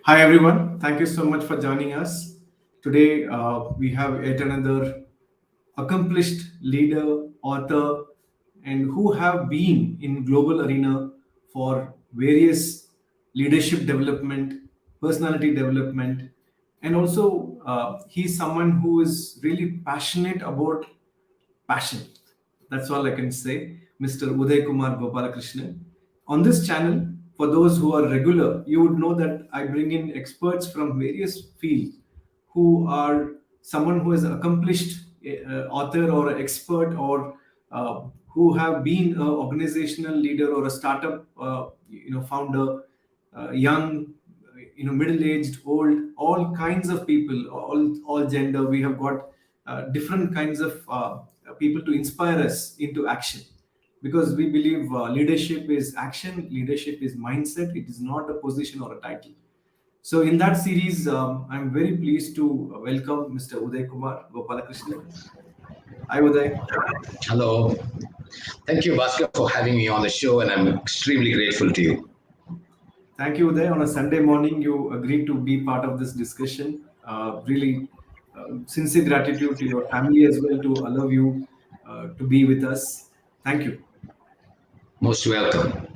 Hi everyone, thank you so much for joining us. Today we have yet another accomplished leader, author, and who have been in global arena for various leadership development, personality development, and also he's someone who is really passionate about passion. That's all I can say. Mr. Udayakumar Gopalakrishnan. On this channel, for those who are regular, you would know that I bring in experts from various fields who are someone who has accomplished author or expert or who have been an organizational leader or a startup founder, young, middle-aged, old, all kinds of people, all gender. We have got different kinds of people to inspire us into action, because we believe leadership is action, leadership is mindset. It is not a position or a title. So in that series, I'm very pleased to welcome Mr. Uday Kumar Gopalakrishnan. Hi Uday. Hello. Thank you, Bhaskar, for having me on the show, and I'm extremely grateful to you. Thank you, Uday. On a Sunday morning, you agreed to be part of this discussion. Really, sincere gratitude to your family as well to allow you to be with us. Thank you. Most welcome.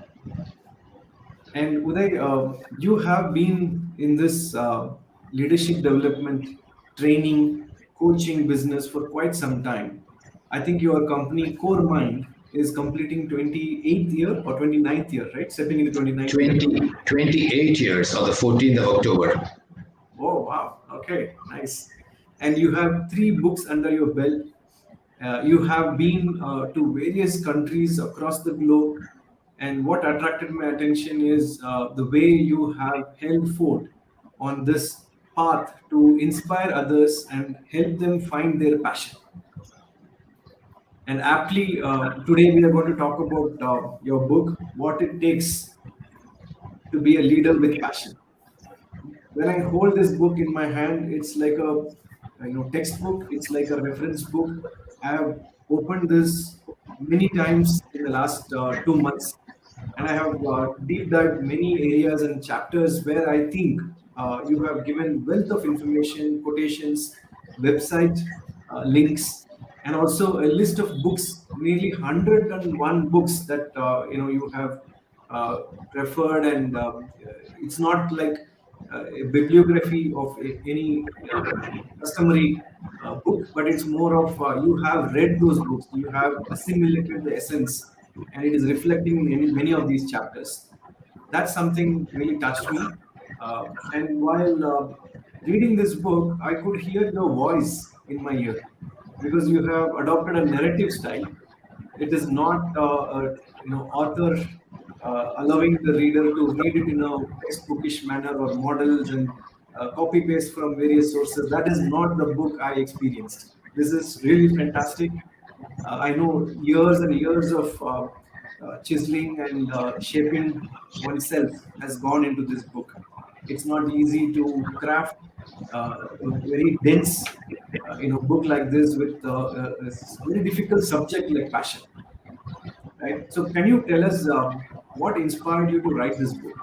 And Uday, you have been in this leadership development, training, coaching business for quite some time. I think your company, Core Mind, is completing 28th year or 29th year, right? Stepping into 29th year. 28 years on the 14th of October. Oh, wow. Okay, nice. And you have three books under your belt. You have been to various countries across the globe. And what attracted my attention is the way you have held fort on this path to inspire others and help them find their passion. And aptly, today we are going to talk about your book, What It Takes to Be a Leader with Passion. When I hold this book in my hand, it's like a textbook. It's like a reference book. I have opened this many times in the last 2 months, and I have deep dived many areas and chapters where I think you have given wealth of information, quotations, website links, and also a list of books, nearly 101 books that you have uh, referred, and it's not like a bibliography of any customary book, but it's more of you have read those books, you have assimilated the essence, and it is reflecting in many of these chapters. That's something really touched me. And while reading this book, I could hear your voice in my ear, because you have adopted a narrative style. It is not author allowing the reader to read it in a textbookish manner or models and copy paste from various sources. That is not the book I experienced. This is really fantastic. I know years and years of chiseling and shaping oneself has gone into this book. It's not easy to craft a very dense, book like this with a very difficult subject like passion, right? So, can you tell us what inspired you to write this book?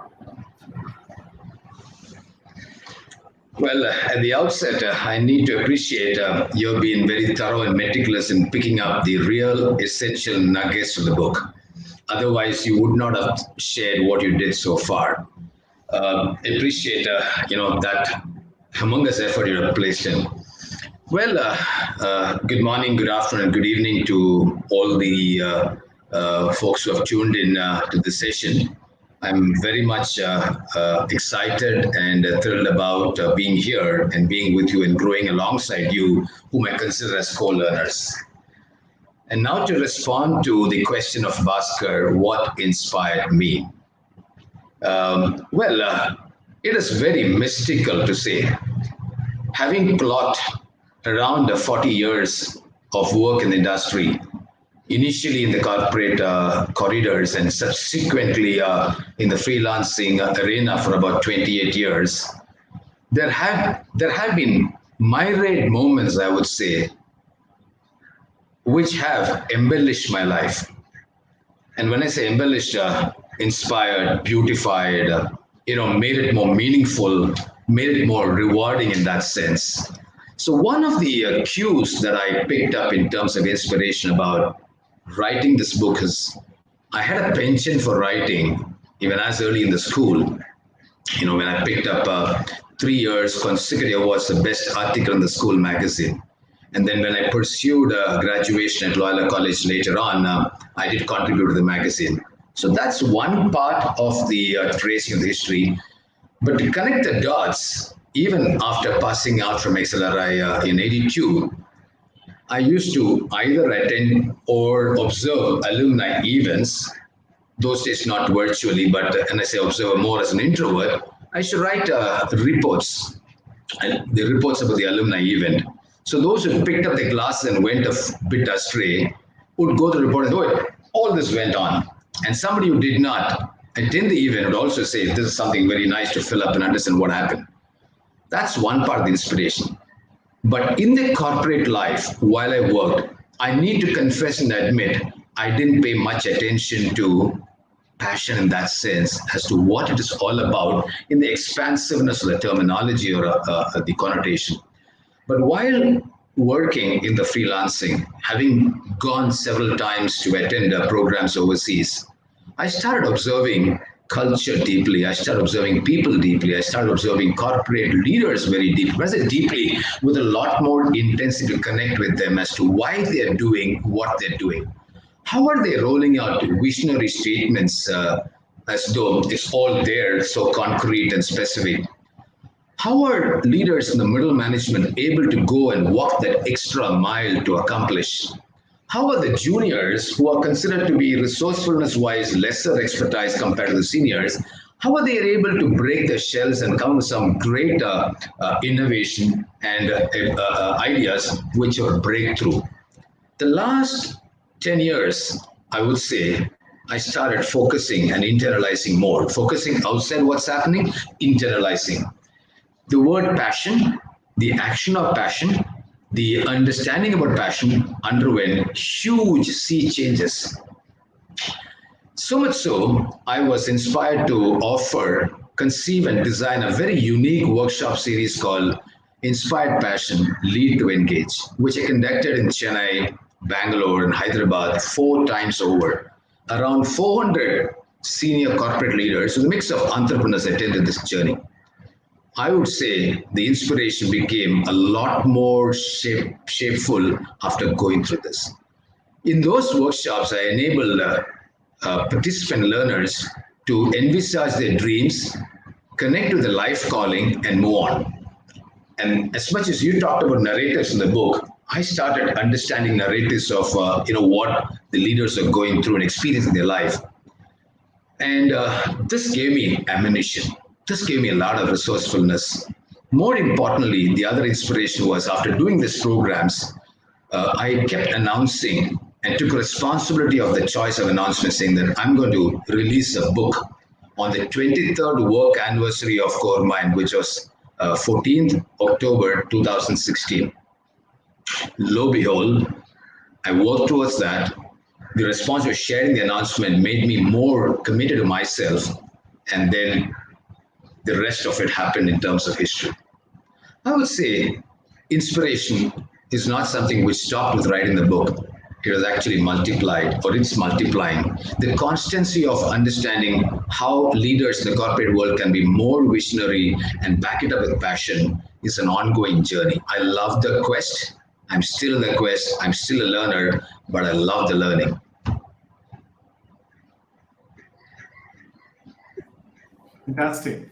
Well, at the outset, I need to appreciate you've been very thorough and meticulous in picking up the real essential nuggets of the book. Otherwise, you would not have shared what you did so far. Appreciate that humongous effort you have placed in. Well, good morning, good afternoon, good evening to all the folks who have tuned in to this session. I'm very much excited and thrilled about being here and being with you and growing alongside you, whom I consider as co learners. And now to respond to the question of Bhaskar, what inspired me? Well, it is very mystical to say. Having clocked around 40 years of work in the industry, initially in the corporate corridors and subsequently in the freelancing arena for about 28 years, there have been myriad moments, I would say, which have embellished my life. And when I say embellished, inspired, beautified, made it more meaningful, made it more rewarding in that sense. So one of the cues that I picked up in terms of inspiration about writing this book is I had a penchant for writing even as early in the school. When I picked up 3 years consecutive awards, the best article in the school magazine. And then when I pursued graduation at Loyola College later on, I did contribute to the magazine. So that's one part of the tracing of the history. But to connect the dots, even after passing out from XLRI in 82, I used to either attend or observe alumni events, those days not virtually, but and I say observer more as an introvert. I used to write reports, the reports about the alumni event. So those who picked up the glasses and went a bit astray would go to the report and go, "Oh, all this went on." And somebody who did not attend the event would also say, "This is something very nice to fill up and understand what happened." That's one part of the inspiration. But in the corporate life, while I worked, I need to confess and admit I didn't pay much attention to passion in that sense as to what it is all about in the expansiveness of the terminology or the connotation. But while working in the freelancing, having gone several times to attend programs overseas, I started observing culture deeply. I started observing people deeply. I started observing corporate leaders very deeply. When I say deeply, with a lot more intensity to connect with them as to why they're doing what they're doing. How are they rolling out visionary statements as though it's all there, so concrete and specific? How are leaders in the middle management able to go and walk that extra mile to accomplish? How are the juniors, who are considered to be resourcefulness wise lesser expertise compared to the seniors, how are they able to break their shells and come with some great innovation and ideas which are breakthrough? The last 10 years, I would say, I started focusing and internalizing more, focusing outside what's happening, internalizing. The word passion, the action of passion, the understanding about passion underwent huge sea changes. So much so, I was inspired to offer, conceive, and design a very unique workshop series called Inspired Passion Lead to Engage, which I conducted in Chennai, Bangalore, and Hyderabad 4 times over. Around 400 senior corporate leaders, with a mix of entrepreneurs, attended this journey. I would say the inspiration became a lot more shapeful after going through this. In those workshops, I enabled participant learners to envisage their dreams, connect with the life calling, and move on. And as much as you talked about narratives in the book, I started understanding narratives of what the leaders are going through and experiencing their life. And this gave me ammunition. This gave me a lot of resourcefulness. More importantly, the other inspiration was after doing these programs, I kept announcing and took responsibility of the choice of announcement, saying that I'm going to release a book on the 23rd work anniversary of Core Mind, which was 14th October 2016. Lo and behold, I worked towards that. The response of sharing the announcement made me more committed to myself, and then the rest of it happened in terms of history. I would say inspiration is not something which stopped with writing the book. It was actually multiplied, or it's multiplying. The constancy of understanding how leaders in the corporate world can be more visionary and back it up with passion is an ongoing journey. I love the quest. I'm still in the quest. I'm still a learner, but I love the learning. Fantastic.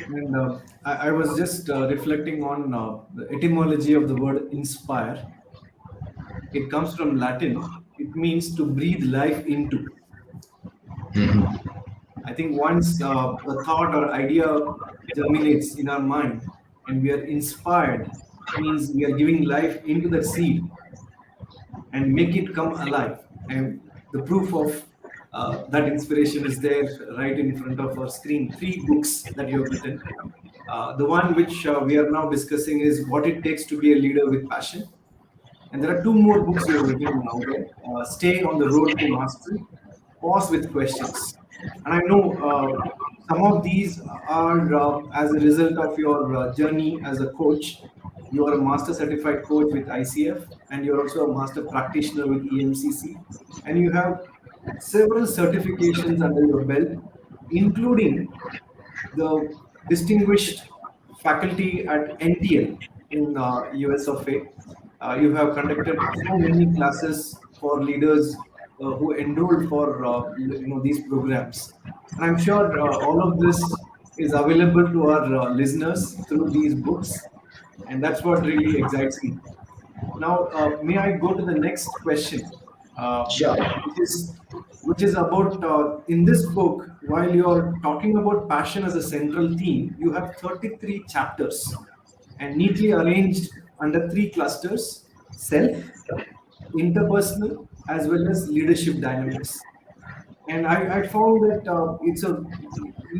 And I was just reflecting on the etymology of the word inspire. It comes from Latin. It means to breathe life into. I think once a thought or idea germinates in our mind and we are inspired, means we are giving life into that seed and make it come alive. And the proof of that inspiration is there right in front of our screen. 3 books that you have written. The one which we are now discussing is What It Takes to Be a Leader with Passion. And there are 2 more books you have written now there. Stay on the Road to Mastery, Pause with Questions. And I know Some of these are as a result of your journey as a coach. You are a master certified coach with ICF, and you're also a master practitioner with EMCC, and you have several certifications under your belt, including the distinguished faculty at NTL in US of A. You have conducted so many classes for leaders who enrolled for these programs, and I'm sure all of this is available to our listeners through these books, and that's what really excites me. Now, may I go to the next question, uh, Sure. which is which is about in this book. While you're talking about passion as a central theme, you have 33 chapters and neatly arranged under three clusters: self, interpersonal, as well as leadership dynamics. And I found that it's a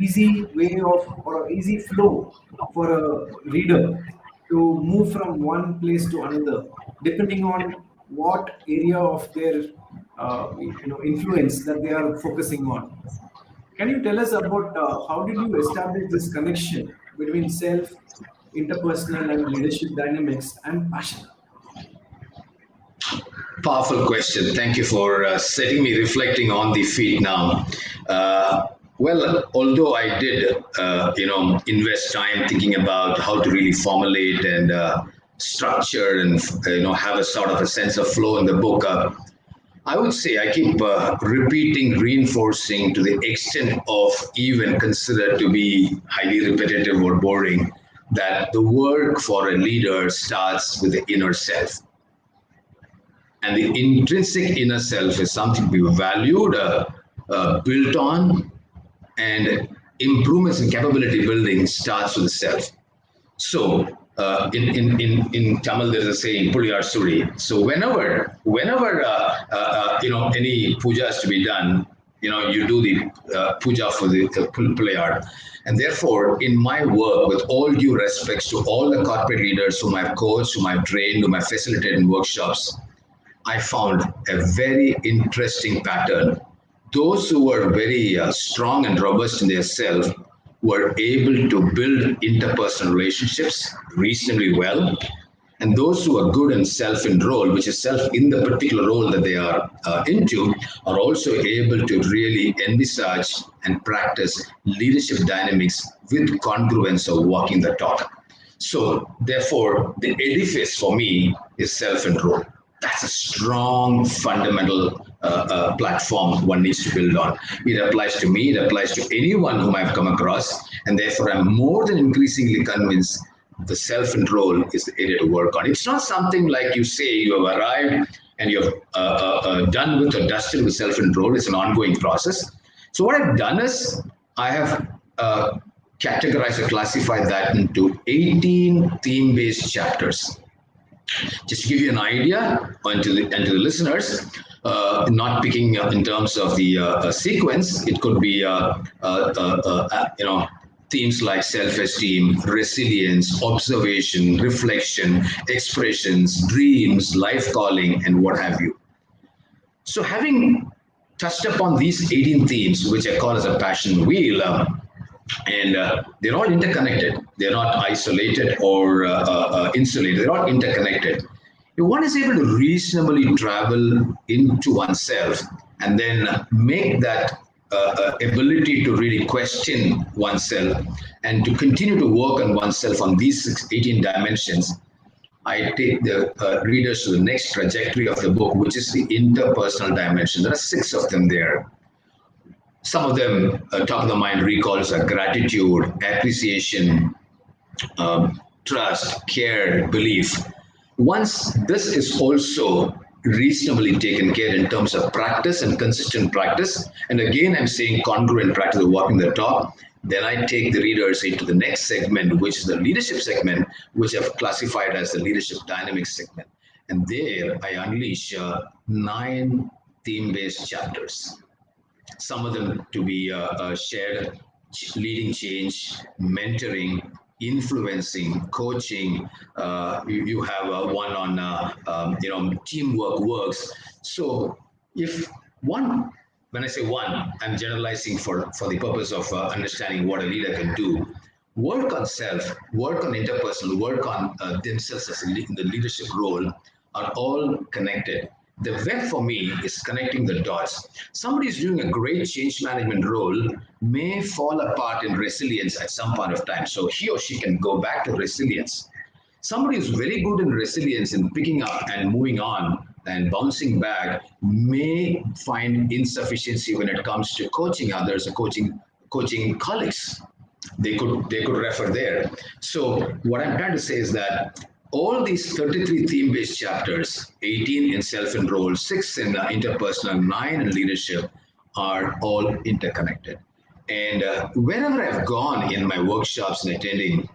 easy way of or easy flow for a reader to move from one place to another, depending on what area of their influence that they are focusing on. Can you tell us about how did you establish this connection between self, interpersonal, and leadership dynamics and passion? Powerful question. Thank you for setting me reflecting on the feet now. Well, although I did, invest time thinking about how to really formulate and structure and have a sort of a sense of flow in the book. I would say I keep repeating, reinforcing to the extent of even considered to be highly repetitive or boring that the work for a leader starts with the inner self. And the intrinsic inner self is something to be valued, built on, and improvements in capability building starts with the self. So in Tamil, there's a saying, Puliyar Suri. So whenever any puja is to be done, you do the puja for the Puliyar. And therefore, in my work, with all due respects to all the corporate leaders whom I've coached, whom I've trained, whom I've facilitated in workshops, I found a very interesting pattern. Those who were very strong and robust in their self were able to build interpersonal relationships reasonably well. And those who are good in self in role, which is self in the particular role that they are into, are also able to really envisage and practice leadership dynamics with congruence of walking the talk. So, therefore, the edifice for me is self and role. That's a strong fundamental platform one needs to build on. It applies to me, it applies to anyone whom I've come across, and therefore I'm more than increasingly convinced the self and role is the area to work on. It's not something like you say you have arrived and you've done with or dusted with self and role. It's an ongoing process. So what I've done is I have categorized or classified that into 18 theme-based chapters. Just to give you an idea, and to the listeners, not picking in terms of the sequence, it could be themes like self-esteem, resilience, observation, reflection, expressions, dreams, life calling, and what have you. So, having touched upon these 18 themes, which I call as a passion wheel, and they're all interconnected. They're not isolated or insulated. They're all interconnected. If one is able to reasonably travel into oneself and then make that ability to really question oneself and to continue to work on oneself on these 18 dimensions, I take the readers to the next trajectory of the book, which is the interpersonal dimension. There are 6 of them there. Some of them, top of the mind recalls are gratitude, appreciation, trust, care, belief. Once this is also reasonably taken care in terms of practice and consistent practice, and again, I'm saying congruent practice of walking the talk, then I take the readers into the next segment, which is the leadership segment, which I've classified as the leadership dynamics segment. And there I unleash 9 theme-based chapters, some of them to be shared: leading change, mentoring, influencing, coaching. You have one on teamwork works. So if one when I say one, I'm generalizing for the purpose of understanding what a leader can do. Work on self, work on interpersonal, work on themselves as in the leadership role are all connected. The web for me is connecting the dots. Somebody who's doing a great change management role may fall apart in resilience at some point of time. So he or she can go back to resilience. Somebody who's very good in resilience in picking up and moving on and bouncing back may find insufficiency when it comes to coaching others or coaching colleagues. They could refer there. So what I'm trying to say is that all these 33 theme-based chapters, 18 in self-enroll, 6 in interpersonal, 9 in leadership, are all interconnected. And wherever I've gone in my workshops and attending,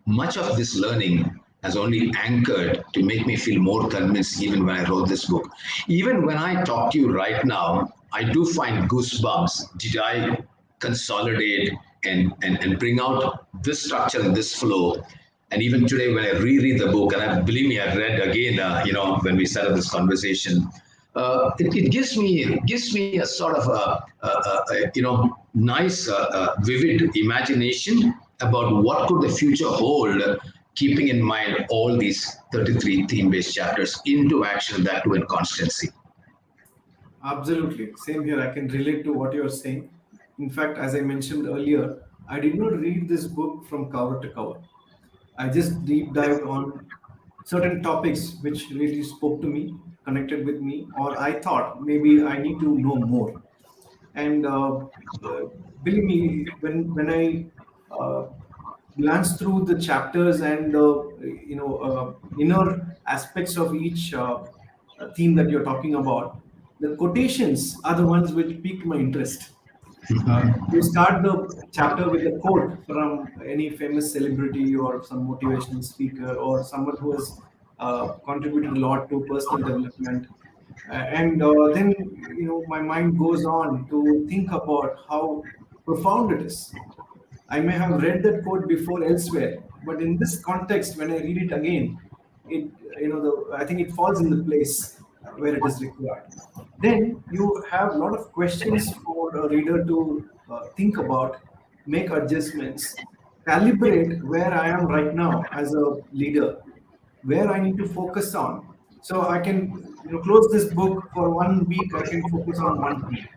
much of this learning has only anchored to make me feel more convinced even when I wrote this book. Even when I talk to you right now, I do find goosebumps. Did I consolidate and bring out this structure and this flow? And even today, when I reread the book, and believe me, I've read again, when we started this conversation, it gives me a sort of nice, vivid imagination about what could the future hold, keeping in mind all these 33 theme-based chapters into action, that too in constancy. Absolutely. Same here. I can relate to what you're saying. In fact, as I mentioned earlier, I did not read this book from cover to cover. I just deep dived on certain topics which really spoke to me, connected with me, or I thought maybe I need to know more. And believe me, when I glance through the chapters and inner aspects of each theme that you're talking about, the quotations are the ones which piqued my interest. You start the chapter with a quote from any famous celebrity or some motivational speaker or someone who has contributed a lot to personal development. And then, my mind goes on to think about how profound it is. I may have read that quote before elsewhere, but in this context, when I read it again, it I think it falls in the place where it is required. Then you have a lot of questions for a reader to think about, make adjustments, calibrate where I am right now as a leader, where I need to focus on. So I can close this book for 1 week. I can focus on one thing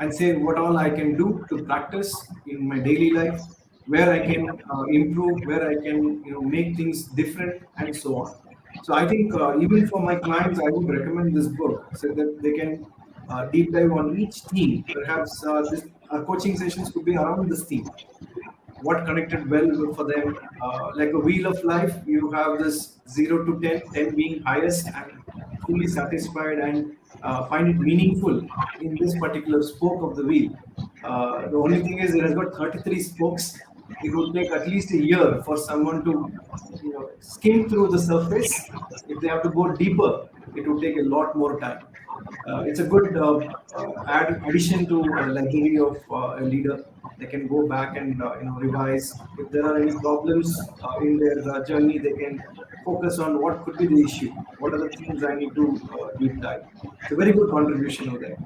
and say what all I can do to practice in my daily life, where I can improve, where I can make things different, and so on. So I think even for my clients, I would recommend this book so that they can deep dive on each theme. Perhaps this coaching sessions could be around this theme, what connected well for them. Like a wheel of life, you have this 0 to 10, 10 being highest and fully satisfied and find it meaningful in this particular spoke of the wheel. The only thing is, it has got 33 spokes. It would take at least a year for someone to skim through the surface. If they have to go deeper, it would take a lot more time. It's a good addition to a library of a leader. They can go back and revise. If there are any problems in their journey, they can focus on what could be the issue. What are the things I need to deep dive? It's a very good contribution over there.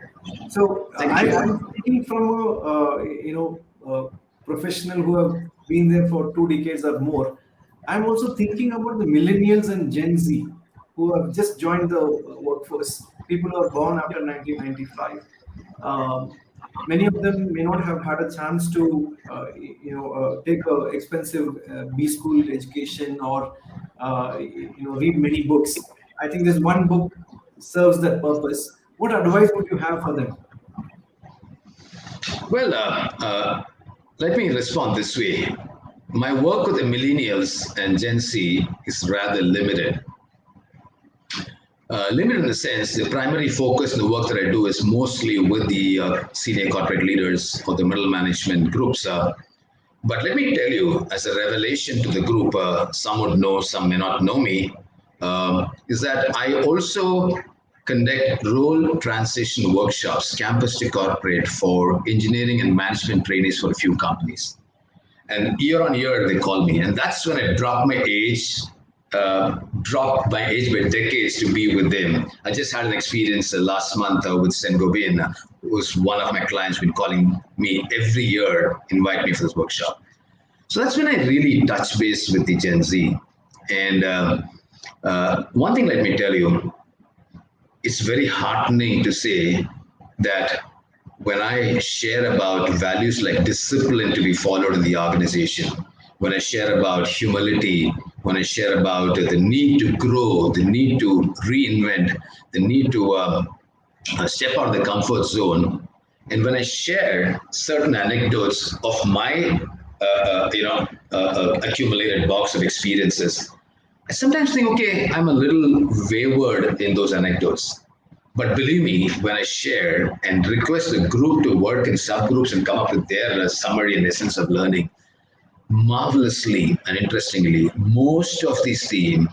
So Thank you. I'm speaking from a professional who have been there for 2 decades or more. I'm also thinking about the millennials and Gen Z who have just joined the workforce. People who are born after 1995. Um, Many of them may not have had a chance to, take a expensive B school education or, read many books. I think this one book serves that purpose. What advice would you have for them? Well, let me respond this way. My work with the millennials and Gen Z is rather limited. Limited in the sense, the primary focus in the work that I do is mostly with the senior corporate leaders or the middle management groups. But let me tell you, as a revelation to the group, some would know, some may not know me, is that I also conduct role transition workshops, campus to corporate, for engineering and management trainees for a few companies. And year on year, they call me. And that's when I drop my age drop my age by decades to be with them. I just had an experience last month with Sen Gobin, who's one of my clients, been calling me every year, invite me for this workshop. So that's when I really touch base with the Gen Z. And one thing, let me tell you, it's very heartening to say that when I share about values like discipline to be followed in the organization, when I share about humility, when I share about the need to grow, the need to reinvent, the need to step out of the comfort zone, and when I share certain anecdotes of my accumulated box of experiences, I sometimes think, okay, I'm a little wayward in those anecdotes. But believe me, when I share and request the group to work in subgroups and come up with their summary and essence of learning, marvelously and interestingly, most of these themes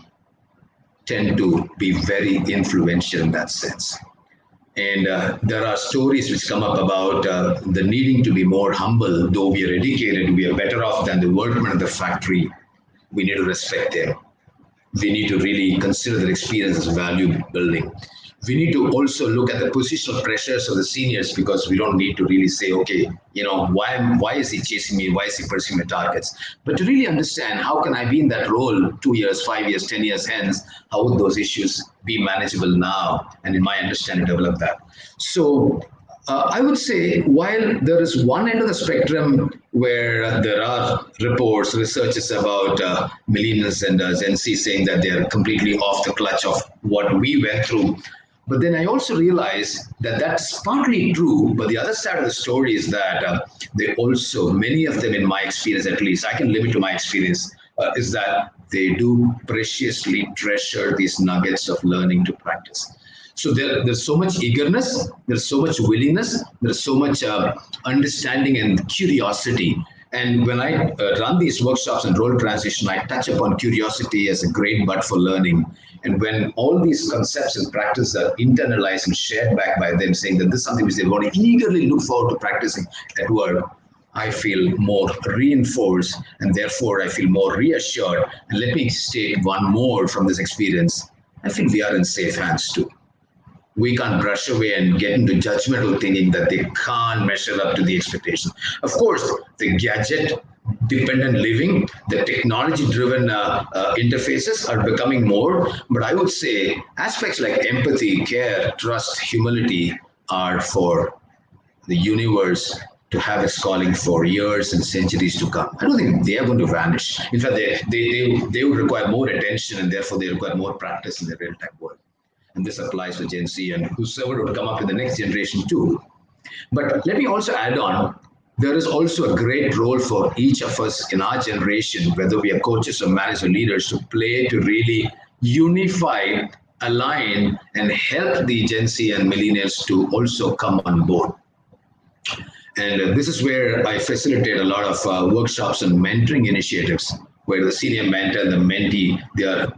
tend to be very influential in that sense. And there are stories which come up about the needing to be more humble, though we are educated, we are better off than the workmen at the factory. We need to respect them. We need to really consider their experience as value building. We need to also look at the positional pressures of the seniors, because we don't need to really say, okay, why is he chasing me? Why is he pursuing my targets? But to really understand, how can I be in that role 2 years, 5 years, 10 years hence? How would those issues be manageable now? And in my understanding, develop that. So I would say, while there is one end of the spectrum where there are reports, researches about millennials and Gen Z saying that they are completely off the clutch of what we went through. But then I also realize that that's partly true. But the other side of the story is that they also, many of them, in my experience at least, I can limit to my experience, is that they do preciously treasure these nuggets of learning to practice. So there's so much eagerness, there's so much willingness, there's so much understanding and curiosity. And when I run these workshops and role transition, I touch upon curiosity as a great bud for learning. And when all these concepts and practices are internalized and shared back by them, saying that this is something which they want to eagerly look forward to practicing at work, I feel more reinforced, and therefore I feel more reassured. And let me state one more from this experience. I feel we are in safe hands too. We can't brush away and get into judgmental thinking that they can't measure up to the expectation. Of course, the gadget dependent living, the technology driven interfaces are becoming more, but I would say aspects like empathy, care, trust, humility are for the universe to have its calling for years and centuries to come. I don't think they are going to vanish. In fact, they will require more attention, and therefore they require more practice in the real-time world. And this applies to Gen Z and whosoever would come up in the next generation too. But let me also add on, there is also a great role for each of us in our generation, whether we are coaches or managers or leaders, to play to really unify, align, and help the Gen Z and millennials to also come on board. And this is where I facilitate a lot of workshops and mentoring initiatives, where the senior mentor and the mentee,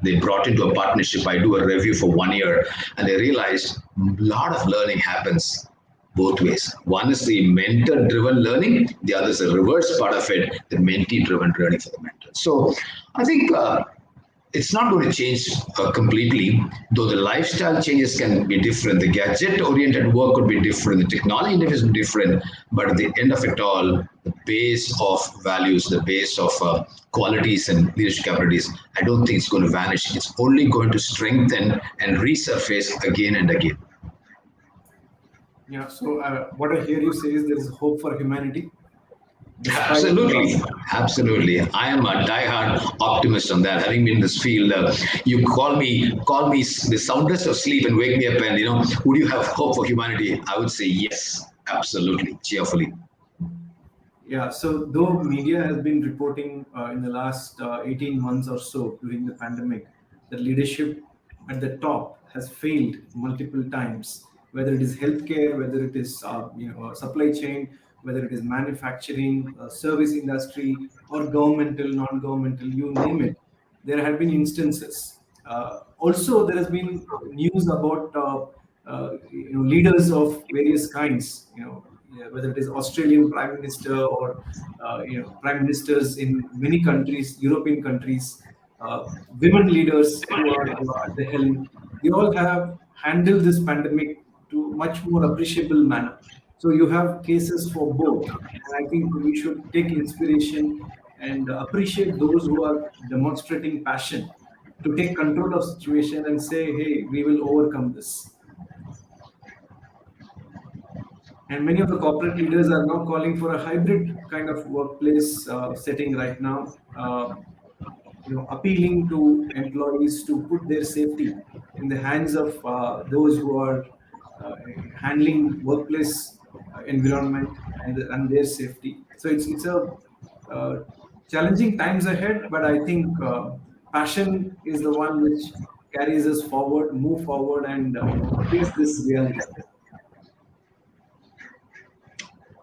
they brought into a partnership. I do a review for 1 year, and they realized a lot of learning happens both ways. One is the mentor-driven learning, the other is the reverse part of it, the mentee-driven learning for the mentor. So I think it's not going to change completely, though the lifestyle changes can be different. The gadget-oriented work could be different. The technology interface would be different. But at the end of it all, the base of values, the base of qualities and leadership capabilities, I don't think it's going to vanish. It's only going to strengthen and resurface again and again. Yeah. So what I hear you say is there is hope for humanity. Absolutely, absolutely. I am a die-hard optimist on that. Having been in this field, you call me the soundest of sleep and wake me up, and would you have hope for humanity? I would say yes, absolutely, cheerfully. Yeah. So though media has been reporting in the last 18 months or so during the pandemic, the leadership at the top has failed multiple times, whether it is healthcare, whether it is supply chain, whether it is manufacturing, service industry, or governmental, non-governmental, you name it. There have been instances. Also, there has been news about leaders of various kinds. Yeah, whether it is Australian Prime Minister or prime ministers in many countries, European countries, women leaders who are at the helm, they all have handled this pandemic to much more appreciable manner. So you have cases for both, and I think we should take inspiration and appreciate those who are demonstrating passion to take control of situation and say, "Hey, we will overcome this." And many of the corporate leaders are now calling for a hybrid kind of workplace setting right now. Appealing to employees to put their safety in the hands of those who are uh, handling workplace environment and their safety. So it's a uh, challenging times ahead, but I think passion is the one which carries us forward, move forward, and face this reality.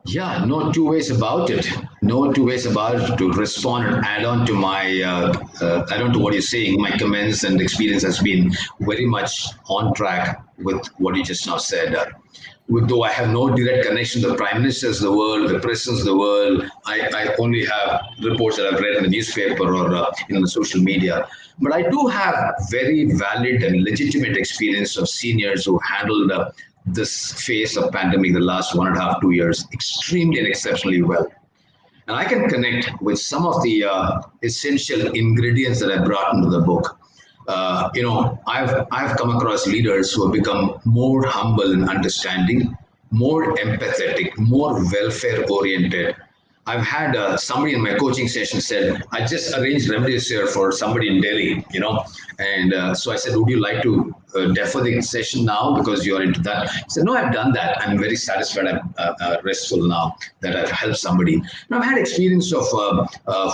Yeah, no two ways about it. No two ways about it. To respond and add on to what you're saying, my comments and experience has been very much on track with what you just now said. Though I have no direct connection to the prime ministers of the world, the presidents of the world, I only have reports that I've read in the newspaper or in the social media. But I do have very valid and legitimate experience of seniors who handled this phase of pandemic the last 1.5, 2 years extremely and exceptionally well. And I can connect with some of the essential ingredients that I brought into the book. I've come across leaders who have become more humble and understanding, more empathetic, more welfare oriented. I've had somebody in my coaching session said, I just arranged remedies here for somebody in Delhi, and so I said, would you like to defer the session now because you're into that? He said, no, I've done that. I'm very satisfied. I'm restful now that I've helped somebody. And I've had experience of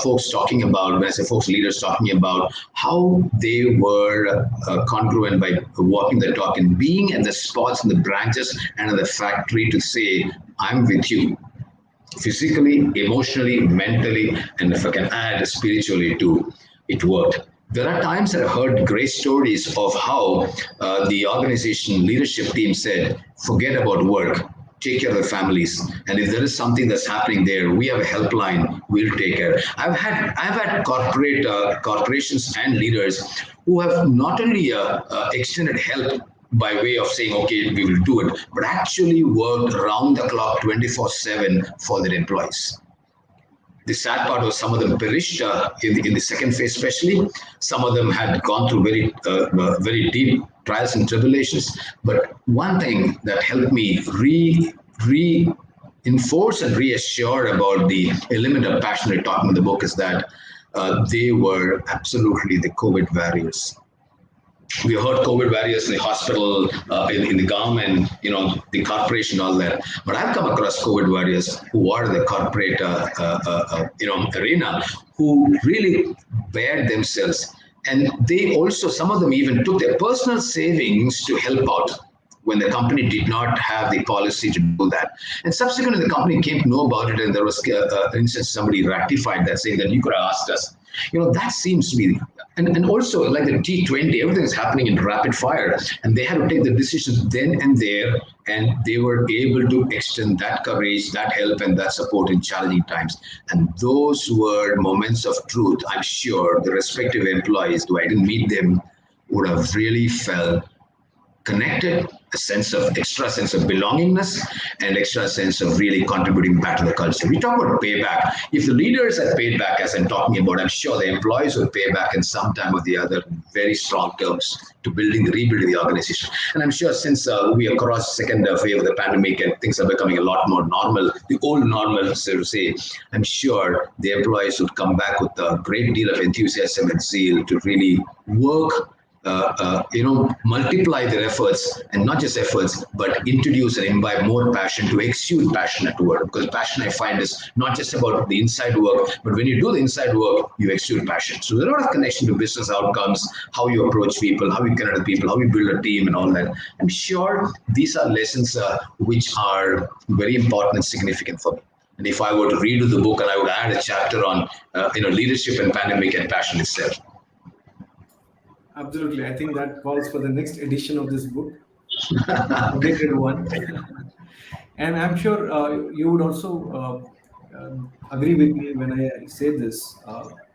folks talking about, when I say folks, leaders talking about how they were congruent by walking the talk and being at the spots and the branches and in the factory to say, I'm with you. Physically, emotionally, mentally, and if I can add spiritually too, it worked. There are times that I've heard great stories of how the organization leadership team said, forget about work, take care of the families. And if there is something that's happening there, we have a helpline, we'll take care. I've had corporations and leaders who have not only extended help by way of saying, okay, we will do it, but actually worked round the clock 24/7 for their employees. The sad part was some of them perished in the second phase, especially. Some of them had gone through very deep trials and tribulations. But one thing that helped me reinforce and reassure about the element of passion we're talking in the book is that they were absolutely the COVID warriors. We heard COVID warriors in the hospital, in the government, the corporation, all that. But I've come across COVID warriors who are the corporate, arena, who really bared themselves. And they also, some of them even took their personal savings to help out when the company did not have the policy to do that. And subsequently, the company came to know about it, and there was, for instance, somebody rectified that, saying that you could have asked us. That seems to be, and also like the T20, everything is happening in rapid fire, and they had to take the decisions then and there, and they were able to extend that courage, that help, and that support in challenging times. And those were moments of truth. I'm sure the respective employees, though I didn't meet them, would have really felt connected, extra sense of belongingness, and extra sense of really contributing back to the culture. We talk about payback. If the leaders had paid back, as I'm talking about, I'm sure the employees will pay back in some time or the other, very strong terms, to rebuilding the organization. And I'm sure since we are across the second wave of the pandemic and things are becoming a lot more normal, the old normal, so to say, I'm sure the employees would come back with a great deal of enthusiasm and zeal to really work, multiply their efforts, and not just efforts, but introduce and imbibe more passion, to exude passion at work. Because passion, I find, is not just about the inside work, but when you do the inside work, you exude passion. So there's a lot of connection to business outcomes, how you approach people, how you connect with people, how you build a team, and all that. I'm sure these are lessons which are very important and significant for me. And if I were to redo the book, and I would add a chapter on leadership and pandemic and passion itself. Absolutely. I think that calls for the next edition of this book, updated one. And I'm sure you would also agree with me when I say this.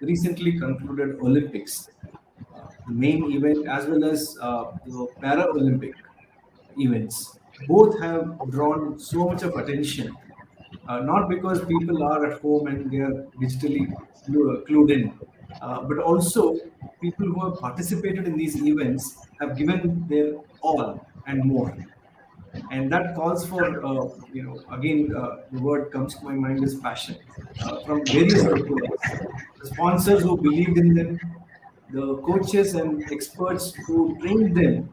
Recently concluded Olympics, the main event as well as the Paralympic events, both have drawn so much of attention. Not because people are at home and they are digitally clued in, but also people who have participated in these events have given their all and more, and that calls for again, the word comes to my mind is passion, from various stakeholders: the sponsors who believed in them, the coaches and experts who trained them.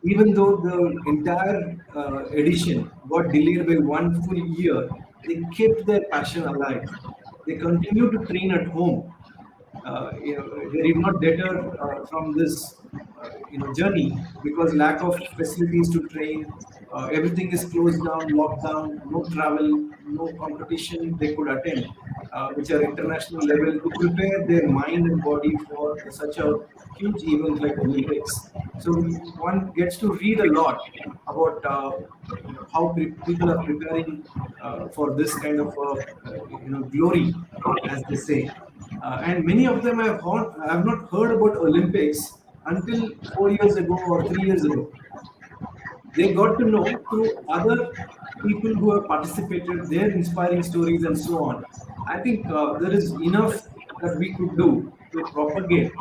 Even though the entire edition got delayed by one full year, they kept their passion alive. They continue to train at home. They did not deter from this journey because lack of facilities to train. Everything is closed down, locked down, no travel, no competition they could attend, which are international level, to prepare their mind and body for such a huge event like Olympics. So one gets to read a lot about how people are preparing for this kind of glory, as they say. And many of them I have not heard about Olympics until 4 years ago or 3 years ago. They got to know through other people who have participated, their inspiring stories, and so on. I think there is enough that we could do to propagate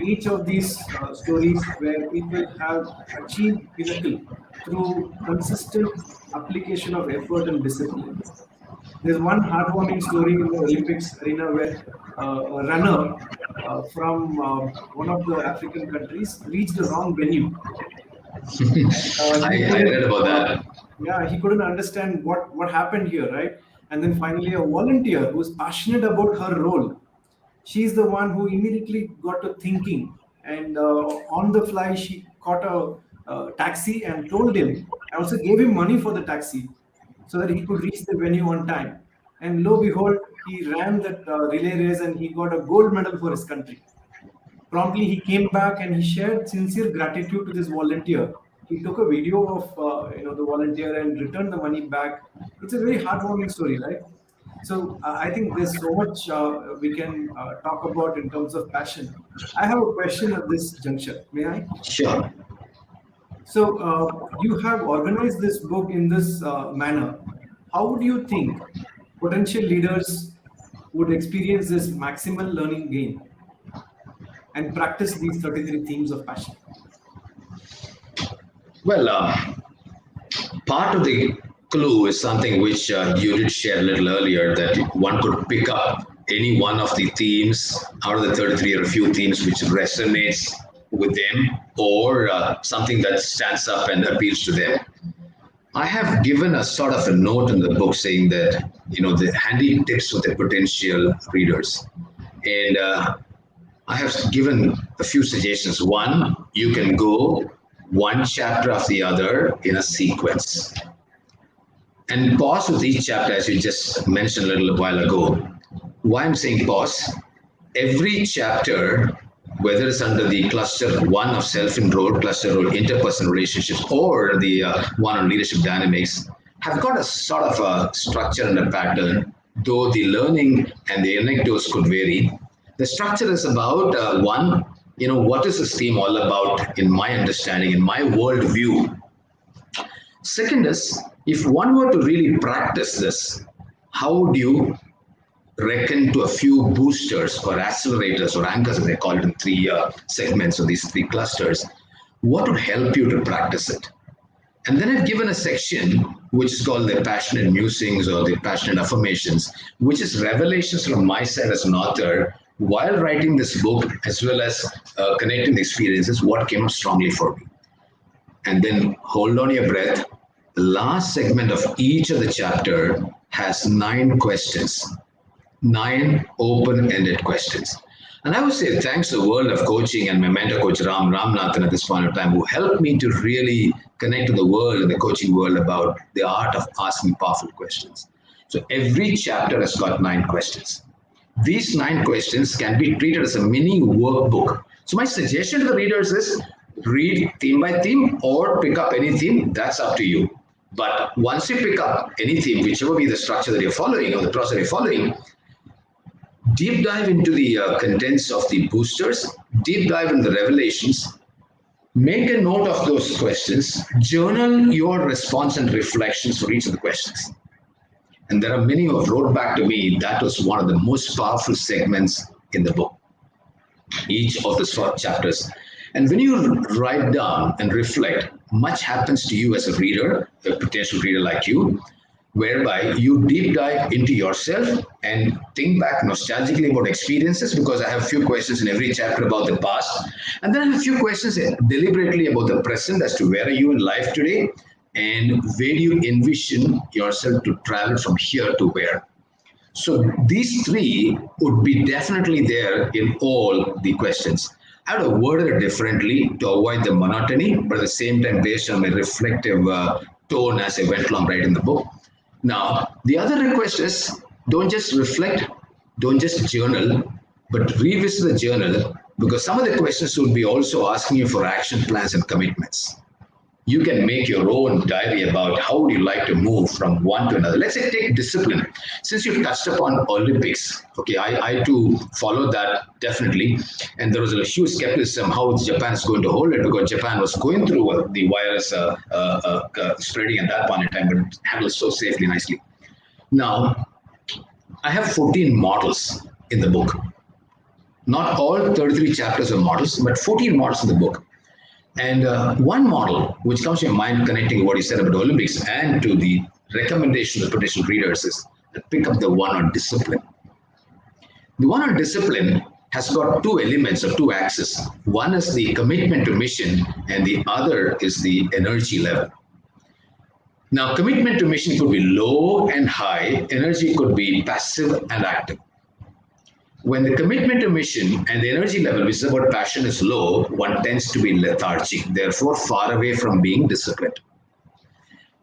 each of these stories where people have achieved pinnacle through consistent application of effort and discipline. There's one heartwarming story in the Olympics arena where a runner from one of the African countries reached the wrong venue. He I read couldn't, about that. yeah, he couldn't understand what happened here, right? And then finally, a volunteer who's passionate about her role, she's the one who immediately got to thinking, and on the fly, she caught a taxi and told him. I also gave him money for the taxi so that he could reach the venue on time. And lo behold, he ran that relay race and he got a gold medal for his country. Promptly, he came back and he shared sincere gratitude to this volunteer. He took a video of the volunteer and returned the money back. It's a very heartwarming story, right? So I think there's so much we can talk about in terms of passion. I have a question at this juncture. May I? Sure. So you have organized this book in this manner. How would you think potential leaders would experience this maximal learning gain and practice these 33 themes of passion? Well, part of the clue is something which you did share a little earlier, that one could pick up any one of the themes out of the 33, or a few themes which resonates with them, or something that stands up and appeals to them. I have given a sort of a note in the book saying that, the handy tips for the potential readers. And I have given a few suggestions. One, you can go one chapter after the other in a sequence and pause with each chapter, as you just mentioned a little while ago. Why I'm saying pause? Every chapter, whether it's under the cluster one of self-enrolled, cluster role, interpersonal relationships, or the one on leadership dynamics, have got a sort of a structure and a pattern, though the learning and the anecdotes could vary. The structure is about one, what is this theme all about in my understanding, in my worldview? Second is, if one were to really practice this, how would you reckon to a few boosters or accelerators or anchors, as they call it, in three segments, or these three clusters? What would help you to practice it? And then I've given a section which is called the passionate musings or the passionate affirmations, which is revelations from my side as an author while writing this book, as well as connecting the experiences, what came up strongly for me. And then hold on your breath. The last segment of each of the chapter has 9 questions, 9 open-ended questions. And I would say thanks to the world of coaching and my mentor, Coach Ramnathan, at this point in time, who helped me to really connect to the world and the coaching world about the art of asking powerful questions. So every chapter has got 9 questions. These 9 questions can be treated as a mini workbook. So my suggestion to the readers is read theme by theme or pick up any theme. That's up to you. But once you pick up any theme, whichever be the structure that you're following or the process you're following, deep dive into the contents of the boosters, deep dive into the revelations, make a note of those questions, journal your response and reflections for each of the questions. And there are many who have wrote back to me that was one of the most powerful segments in the book, each of the short chapters. And when you write down and reflect, much happens to you as a reader, a potential reader like you, whereby you deep dive into yourself and think back nostalgically about experiences, because I have a few questions in every chapter about the past, and then I have a few questions deliberately about the present as to where are you in life today and where do you envision yourself to travel from here to where. So these three would be definitely there in all the questions. I would have worded it differently to avoid the monotony, but at the same time, based on my reflective tone as I went along writing the book. Now, the other request is don't just reflect, don't just journal, but revisit the journal, because some of the questions will be also asking you for action plans and commitments. You can make your own diary about how would you like to move from one to another. Let's say take discipline. Since you touched upon Olympics, okay, I too followed that definitely. And there was a huge skepticism how Japan is going to hold it, because Japan was going through the virus spreading at that point in time, but it handled so safely, nicely. Now, I have 14 models in the book. Not all 33 chapters are models, but 14 models in the book. And one model which comes to your mind connecting what you said about Olympics and to the recommendation of potential readers is pick up the one on discipline. The one on discipline has got two elements or two axes. One is the commitment to mission, and the other is the energy level. Now, commitment to mission could be low and high, energy could be passive and active. When the commitment to mission and the energy level, which is about passion, is low, one tends to be lethargic, therefore far away from being disciplined.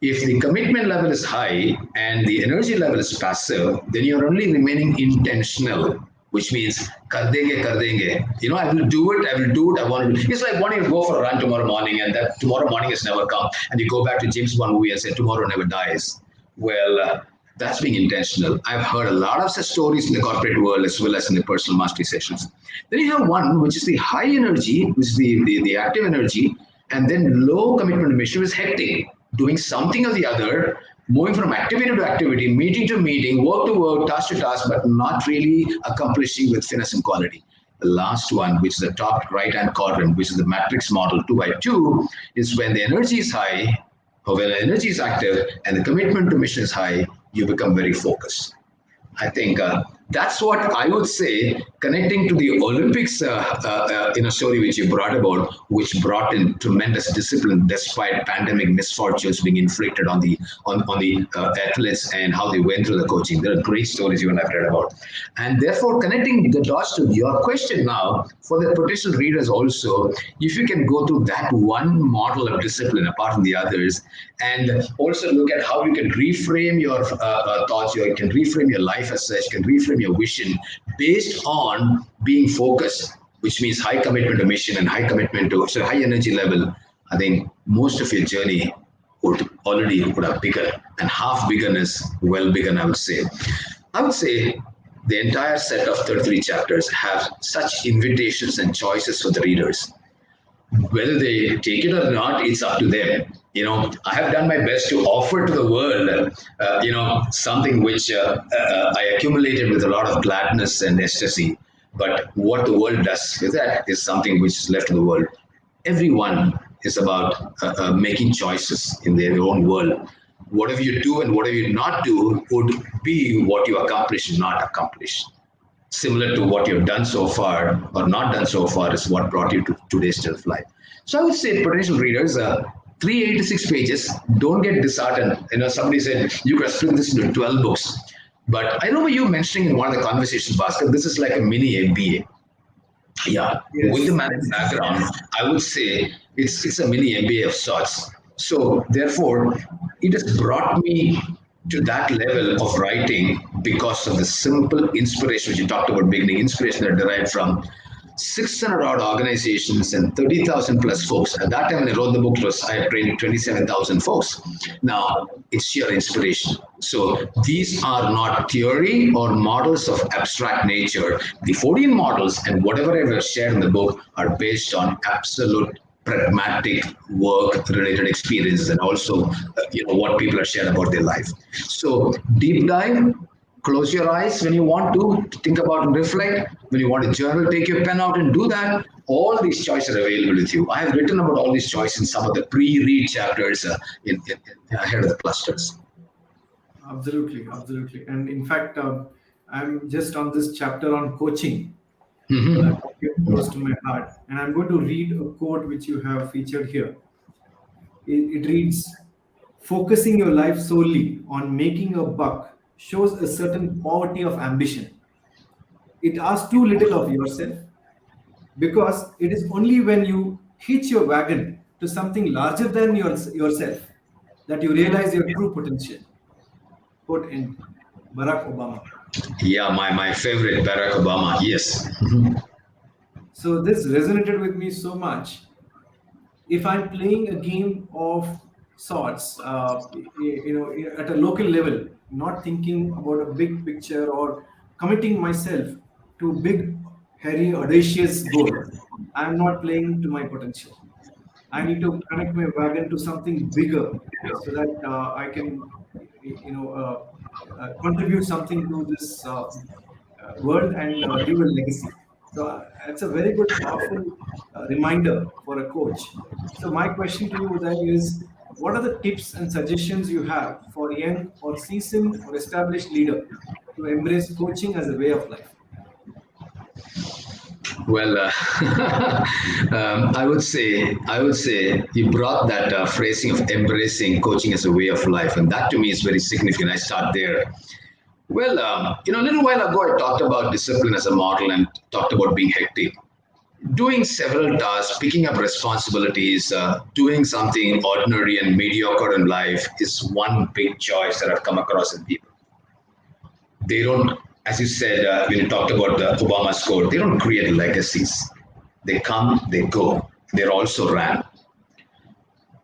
If the commitment level is high and the energy level is passive, then you're only remaining intentional, which means kar denge. You know, I will do it, I want to do it. It's like wanting to go for a run tomorrow morning, and that tomorrow morning has never come, and you go back to James Bond movie and say tomorrow never dies. Well, that's being intentional. I've heard a lot of such stories in the corporate world as well as in the personal mastery sessions. Then you have one which is the high energy, which is the active energy, and then low commitment to mission is hectic, doing something or the other, moving from activity to activity, meeting to meeting, work to work, task to task, but not really accomplishing with finesse and quality. The last one, which is the top right-hand quadrant, which is the matrix model 2x2, is when the energy is high, or when the energy is active and the commitment to mission is high, you become very focused. I think that's what I would say, connecting to the Olympics in a story which you brought about, which brought in tremendous discipline despite pandemic misfortunes being inflicted on the athletes and how they went through the coaching. There are great stories you and I've read about. And therefore, connecting the dots to your question now, for the potential readers also, if you can go through that one model of discipline apart from the others, and also look at how you can reframe your thoughts, you can reframe your life as such, you can reframe your vision based on being focused, which means high commitment to mission and high commitment to high energy level. I think most of your journey would have begun, and half begun is well begun, I would say. I would say the entire set of 33 chapters have such invitations and choices for the readers. Whether they take it or not, it's up to them. You know, I have done my best to offer to the world, something which I accumulated with a lot of gladness and ecstasy. But what the world does with that is something which is left to the world. Everyone is about making choices in their own world. Whatever you do and whatever you not do would be what you accomplish and not accomplish. Similar to what you've done so far or not done so far is what brought you to today's state of life. So I would say, potential readers, 386 pages, don't get disheartened. You know, somebody said you could split this into 12 books. But I remember you mentioning in one of the conversations, Bhaskar, this is like a mini MBA. Yeah, yes. With the management background, I would say it's a mini MBA of sorts. So therefore, it has brought me to that level of writing because of the simple inspiration which you talked about beginning, inspiration that derived from 600 odd organizations and 30,000 plus folks. At that time when I wrote the book, I had trained 27,000 folks. Now it's sheer inspiration. So these are not theory or models of abstract nature. The 14 models and whatever I have shared in the book are based on absolute pragmatic work related experiences, and also what people are sharing about their life. So deep dive, close your eyes when you want to think about and reflect. When you want to journal, take your pen out and do that. All these choices are available with you. I have written about all these choices in some of the pre-read chapters ahead of the clusters. Absolutely, absolutely. And in fact, I'm just on this chapter on coaching. Mm-hmm. Close to my heart. And I'm going to read a quote which you have featured here. It reads, "Focusing your life solely on making a buck shows a certain poverty of ambition. It asks too little of yourself, because it is only when you hitch your wagon to something larger than yourself that you realize your true potential." Quote end. Barack Obama. Yeah, my favorite, Barack Obama. Yes. So this resonated with me so much. If I'm playing a game of sorts, at a local level, not thinking about a big picture or committing myself to big, hairy, audacious goal, I'm not playing to my potential. I need to connect my wagon to something bigger so that I can, contribute something to this world and leave a legacy. So it's a very good, powerful reminder for a coach. So my question to you, Uday, is what are the tips and suggestions you have for young or seasoned or established leader to embrace coaching as a way of life? Well, I would say you brought that phrasing of embracing coaching as a way of life, and that to me is very significant. I start there. Well, a little while ago, I talked about discipline as a model and talked about being hectic. Doing several tasks, picking up responsibilities, doing something ordinary and mediocre in life is one big choice that I've come across in people. They don't, as you said, when you talked about the Obama score, they don't create legacies. They come, they go. They're also ran.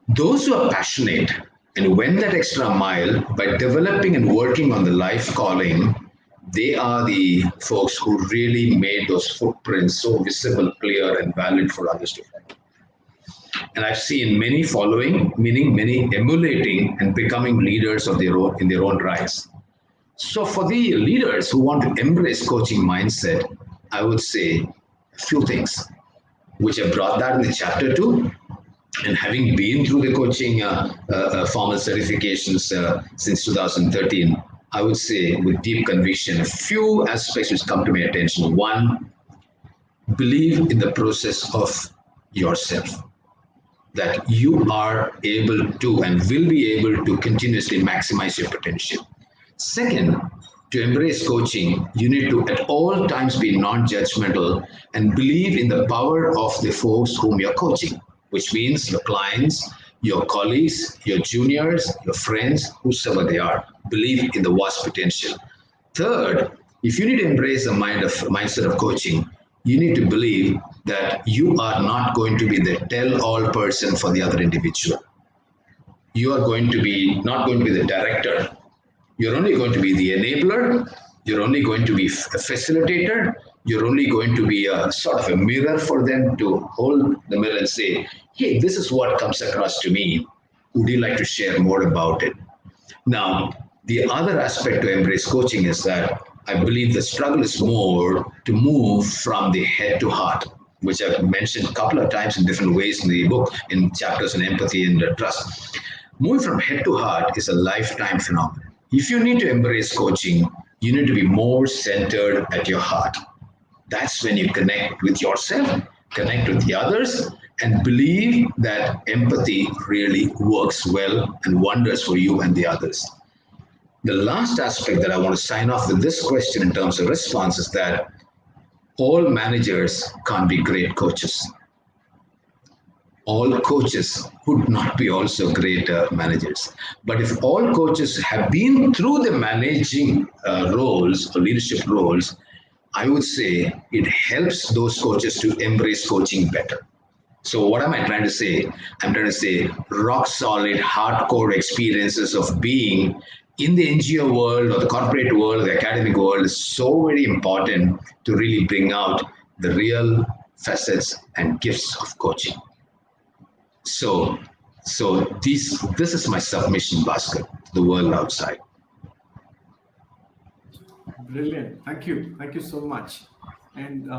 Those who are passionate and went that extra mile by developing and working on the life calling, they are the folks who really made those footprints so visible, clear, and valid for others to follow. And I've seen many following, meaning many emulating and becoming leaders of their own in their own rights. So for the leaders who want to embrace coaching mindset, I would say a few things, which I brought that in the chapter 2. And having been through the coaching formal certifications since 2013, I would say with deep conviction, a few aspects which come to my attention. One, believe in the process of yourself, that you are able to and will be able to continuously maximize your potential. Second, to embrace coaching, you need to at all times be non-judgmental and believe in the power of the folks whom you're coaching, which means your clients, your colleagues, your juniors, your friends, whosoever they are. Believe in the vast potential. Third, if you need to embrace the mindset of coaching, you need to believe that you are not going to be the tell-all person for the other individual. You are going to be not going to be the director. You're only going to be the enabler. You're only going to be a facilitator. You're only going to be a sort of a mirror for them to hold the mirror and say, hey, this is what comes across to me. Would you like to share more about it? Now, the other aspect to embrace coaching is that I believe the struggle is more to move from the head to heart, which I've mentioned a couple of times in different ways in the book, in chapters on empathy and trust. Moving from head to heart is a lifetime phenomenon. If you need to embrace coaching, you need to be more centered at your heart. That's when you connect with yourself, connect with the others, and believe that empathy really works well and wonders for you and the others. The last aspect that I want to sign off with this question in terms of response is that all managers can't be great coaches. All coaches would not be also great managers. But if all coaches have been through the managing roles or leadership roles, I would say it helps those coaches to embrace coaching better. So what am I trying to say? I'm trying to say rock solid, hardcore experiences of being in the NGO world or the corporate world, the academic world is so very important to really bring out the real facets and gifts of coaching. So, this is my submission basket to the world outside. Brilliant. Thank you so much. And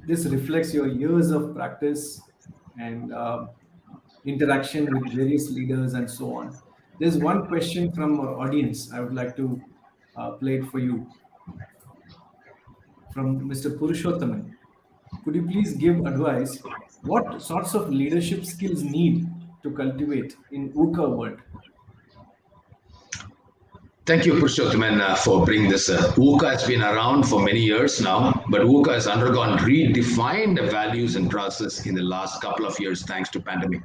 this reflects your years of practice and interaction with various leaders and so on. There's one question from our audience. I would like to play it for you from Mr. Purushothaman. Could you please give advice? What sorts of leadership skills need to cultivate in VUCA world? Thank you, Purushothaman, for bringing this. VUCA has been around for many years now, but VUCA has undergone redefined values and process in the last couple of years thanks to pandemic.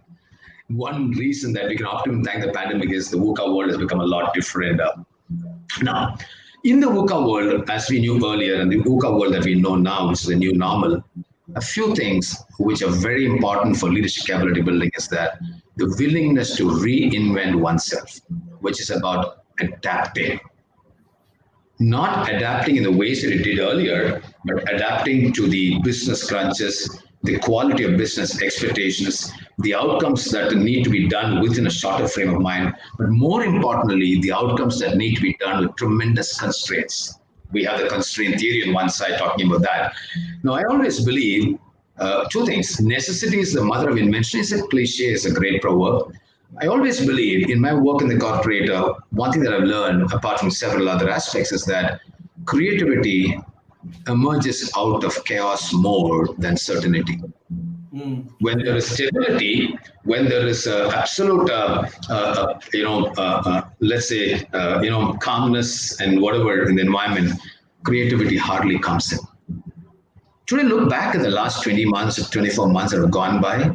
One reason that we can often thank the pandemic is the VUCA world has become a lot different. Now, in the VUCA world, as we knew earlier, and the VUCA world that we know now, which is the new normal, a few things which are very important for leadership capability building is that the willingness to reinvent oneself, which is about adapting. Not adapting in the ways that it did earlier, but adapting to the business crunches, the quality of business expectations, the outcomes that need to be done within a shorter frame of mind, but more importantly, the outcomes that need to be done with tremendous constraints. We have the constraint theory on one side talking about that. Now, I always believe two things. Necessity is the mother of invention. It's a cliche, it's a great proverb. I always believe in my work in the corporate, one thing that I've learned, apart from several other aspects, is that creativity emerges out of chaos more than certainty. When there is stability, when there is absolute, let's say, calmness and whatever in the environment, creativity hardly comes in. Today, look back at the last 20 months or 24 months that have gone by.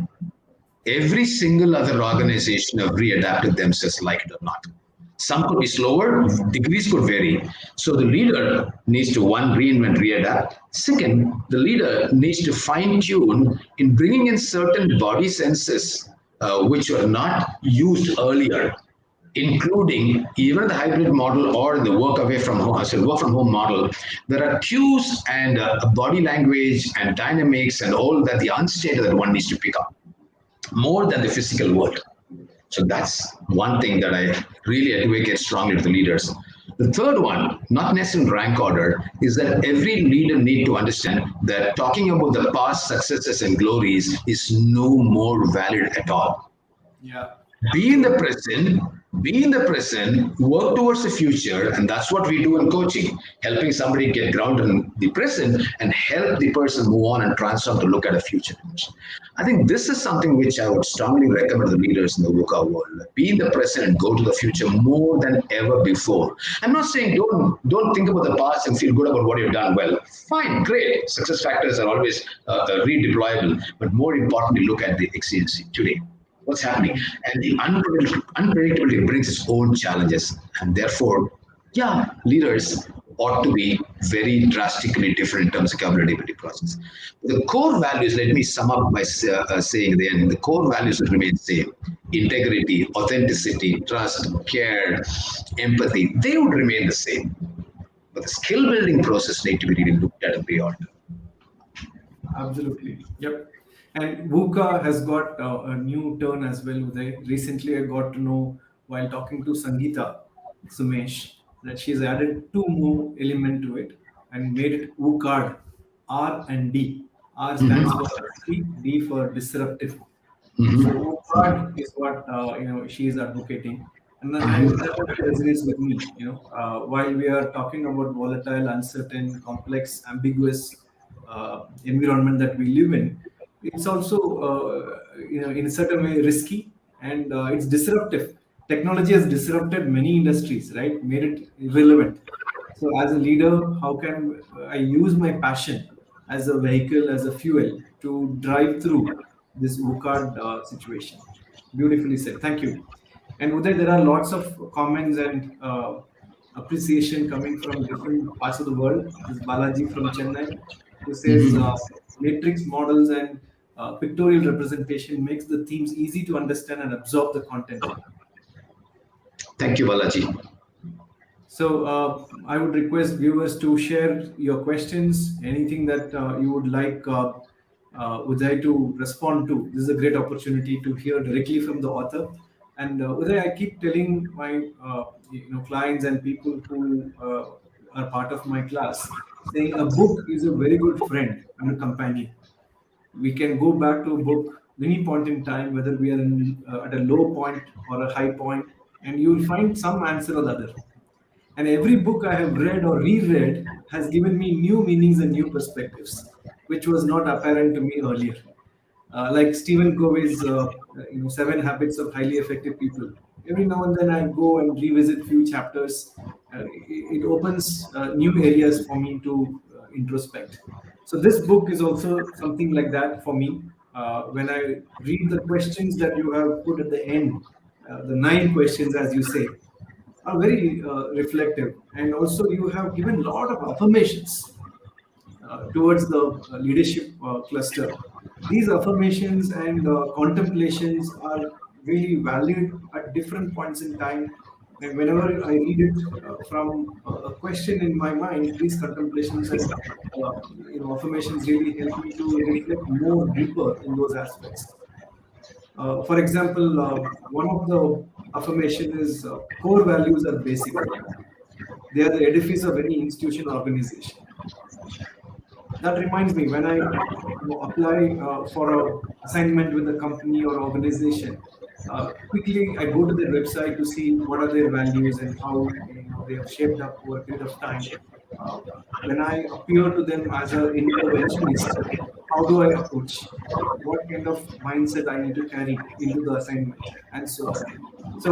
Every single other organization have readapted themselves, like it or not. Some could be slower, degrees could vary. So the leader needs to, one, reinvent, readapt. Second, the leader needs to fine tune in bringing in certain body senses which were not used earlier, including even the hybrid model or the work away from home, work from home model. There are cues and body language and dynamics and all that the unstated that one needs to pick up more than the physical world. So that's one thing that I really advocate strongly to the leaders. The third one, not necessarily in rank order, is that every leader need to understand that talking about the past successes and glories is no more valid at all. Yeah. Be in the present, work towards the future, and that's what we do in coaching, helping somebody get grounded in the present and help the person move on and transform to look at a future dimension. I think this is something which I would strongly recommend to the leaders in the VUCA world. Be in the present and go to the future more than ever before. I'm not saying don't think about the past and feel good about what you've done well. Fine, great. Success factors are always redeployable, but more importantly, look at the exigency today. What's happening? And the unpredictability brings its own challenges. And therefore, yeah, leaders ought to be very drastically different in terms of capability process. The core values, let me sum up by saying at the end, the core values will remain the same. Integrity, authenticity, trust, care, empathy, they would remain the same. But the skill building process needs to be really looked at and beyond. Absolutely. Yep. And VUCA has got a new turn as well, Uday. Recently, I got to know while talking to Sangeeta Sumesh that she's added two more elements to it and made it VUCAD, R and D. R stands for D for disruptive. So VUCAD is what she is advocating, and then that also resonates with me. While we are talking about volatile, uncertain, complex, ambiguous environment that we live in, it's also in a certain way risky, and it's disruptive. Technology has disrupted many industries, right? Made it irrelevant. So as a leader, how can I use my passion as a vehicle, as a fuel to drive through this VUCAD situation? Beautifully said. Thank you. And Uday, there are lots of comments and appreciation coming from different parts of the world. This Balaji from Chennai, who says Mhm. matrix models and pictorial representation makes the themes easy to understand and absorb the content. Thank you, Balaji. So I would request viewers to share your questions, anything that you would like Uday to respond to. This is a great opportunity to hear directly from the author. And Uday, I keep telling my clients and people who are part of my class, saying a book is a very good friend and a companion. We can go back to a book any point in time, whether we are at a low point or a high point, and you will find some answer or the other. And every book I have read or reread has given me new meanings and new perspectives, which was not apparent to me earlier. Like Stephen Covey's, Seven Habits of Highly Effective People. Every now and then I go and revisit few chapters. It opens new areas for me to introspect. So this book is also something like that for me. When I read the questions that you have put at the end, the 9 questions, as you say, are very reflective, and also you have given a lot of affirmations towards the leadership cluster. These affirmations and contemplations are really valued at different points in time. And whenever I read it from a question in my mind, these contemplations and affirmations really help me to reflect more deeper in those aspects. For example, one of the affirmation is core values are basic. They are the edifice of any institution or organization. That reminds me, when I apply for a assignment with a company or organization, quickly I go to their website to see what are their values and how they have shaped up over a period of time. Uh, when I appear to them as an interventionist, how do I approach? What kind of mindset I need to carry into the assignment, and so on. So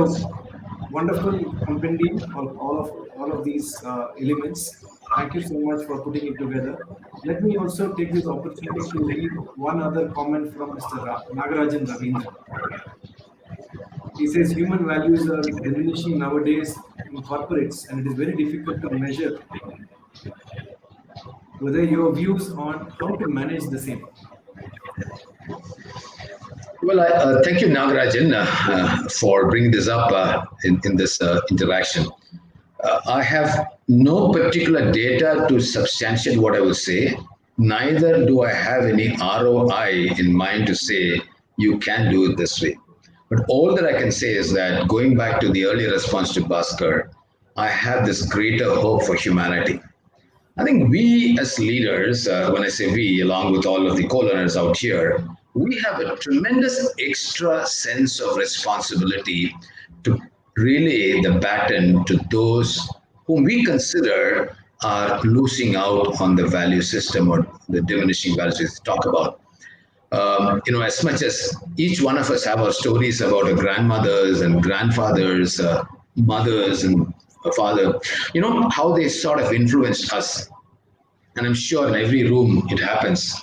wonderful compendium of all of these elements. Thank you so much for putting it together. Let me also take this opportunity to read one other comment from Mr. Nagarajan Ravindra. He says human values are diminishing nowadays in corporates, and it is very difficult to measure. Whether your views on how to manage the same. Well, thank you, Nagarajan, for bringing this up in this interaction. I have no particular data to substantiate what I will say. Neither do I have any ROI in mind to say you can do it this way. But all that I can say is that going back to the earlier response to Bhaskar, I have this greater hope for humanity. I think we as leaders, when I say we, along with all of the co-learners out here, we have a tremendous extra sense of responsibility to relay the baton to those whom we consider are losing out on the value system or the diminishing values we talk about. As much as each one of us have our stories about our grandmothers and grandfathers, mothers and father, how they sort of influenced us. And I'm sure in every room it happens,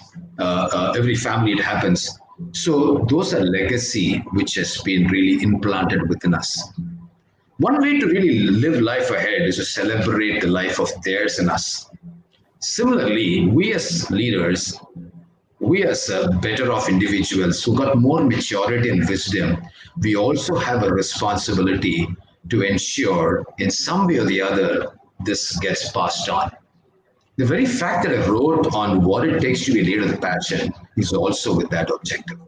every family it happens. So those are legacy which has been really implanted within us. One way to really live life ahead is to celebrate the life of theirs and us. Similarly, we as leaders, we as better off individuals who got more maturity and wisdom, we also have a responsibility to ensure in some way or the other this gets passed on. The very fact that I wrote on what it takes to be a leader with passion is also with that objective.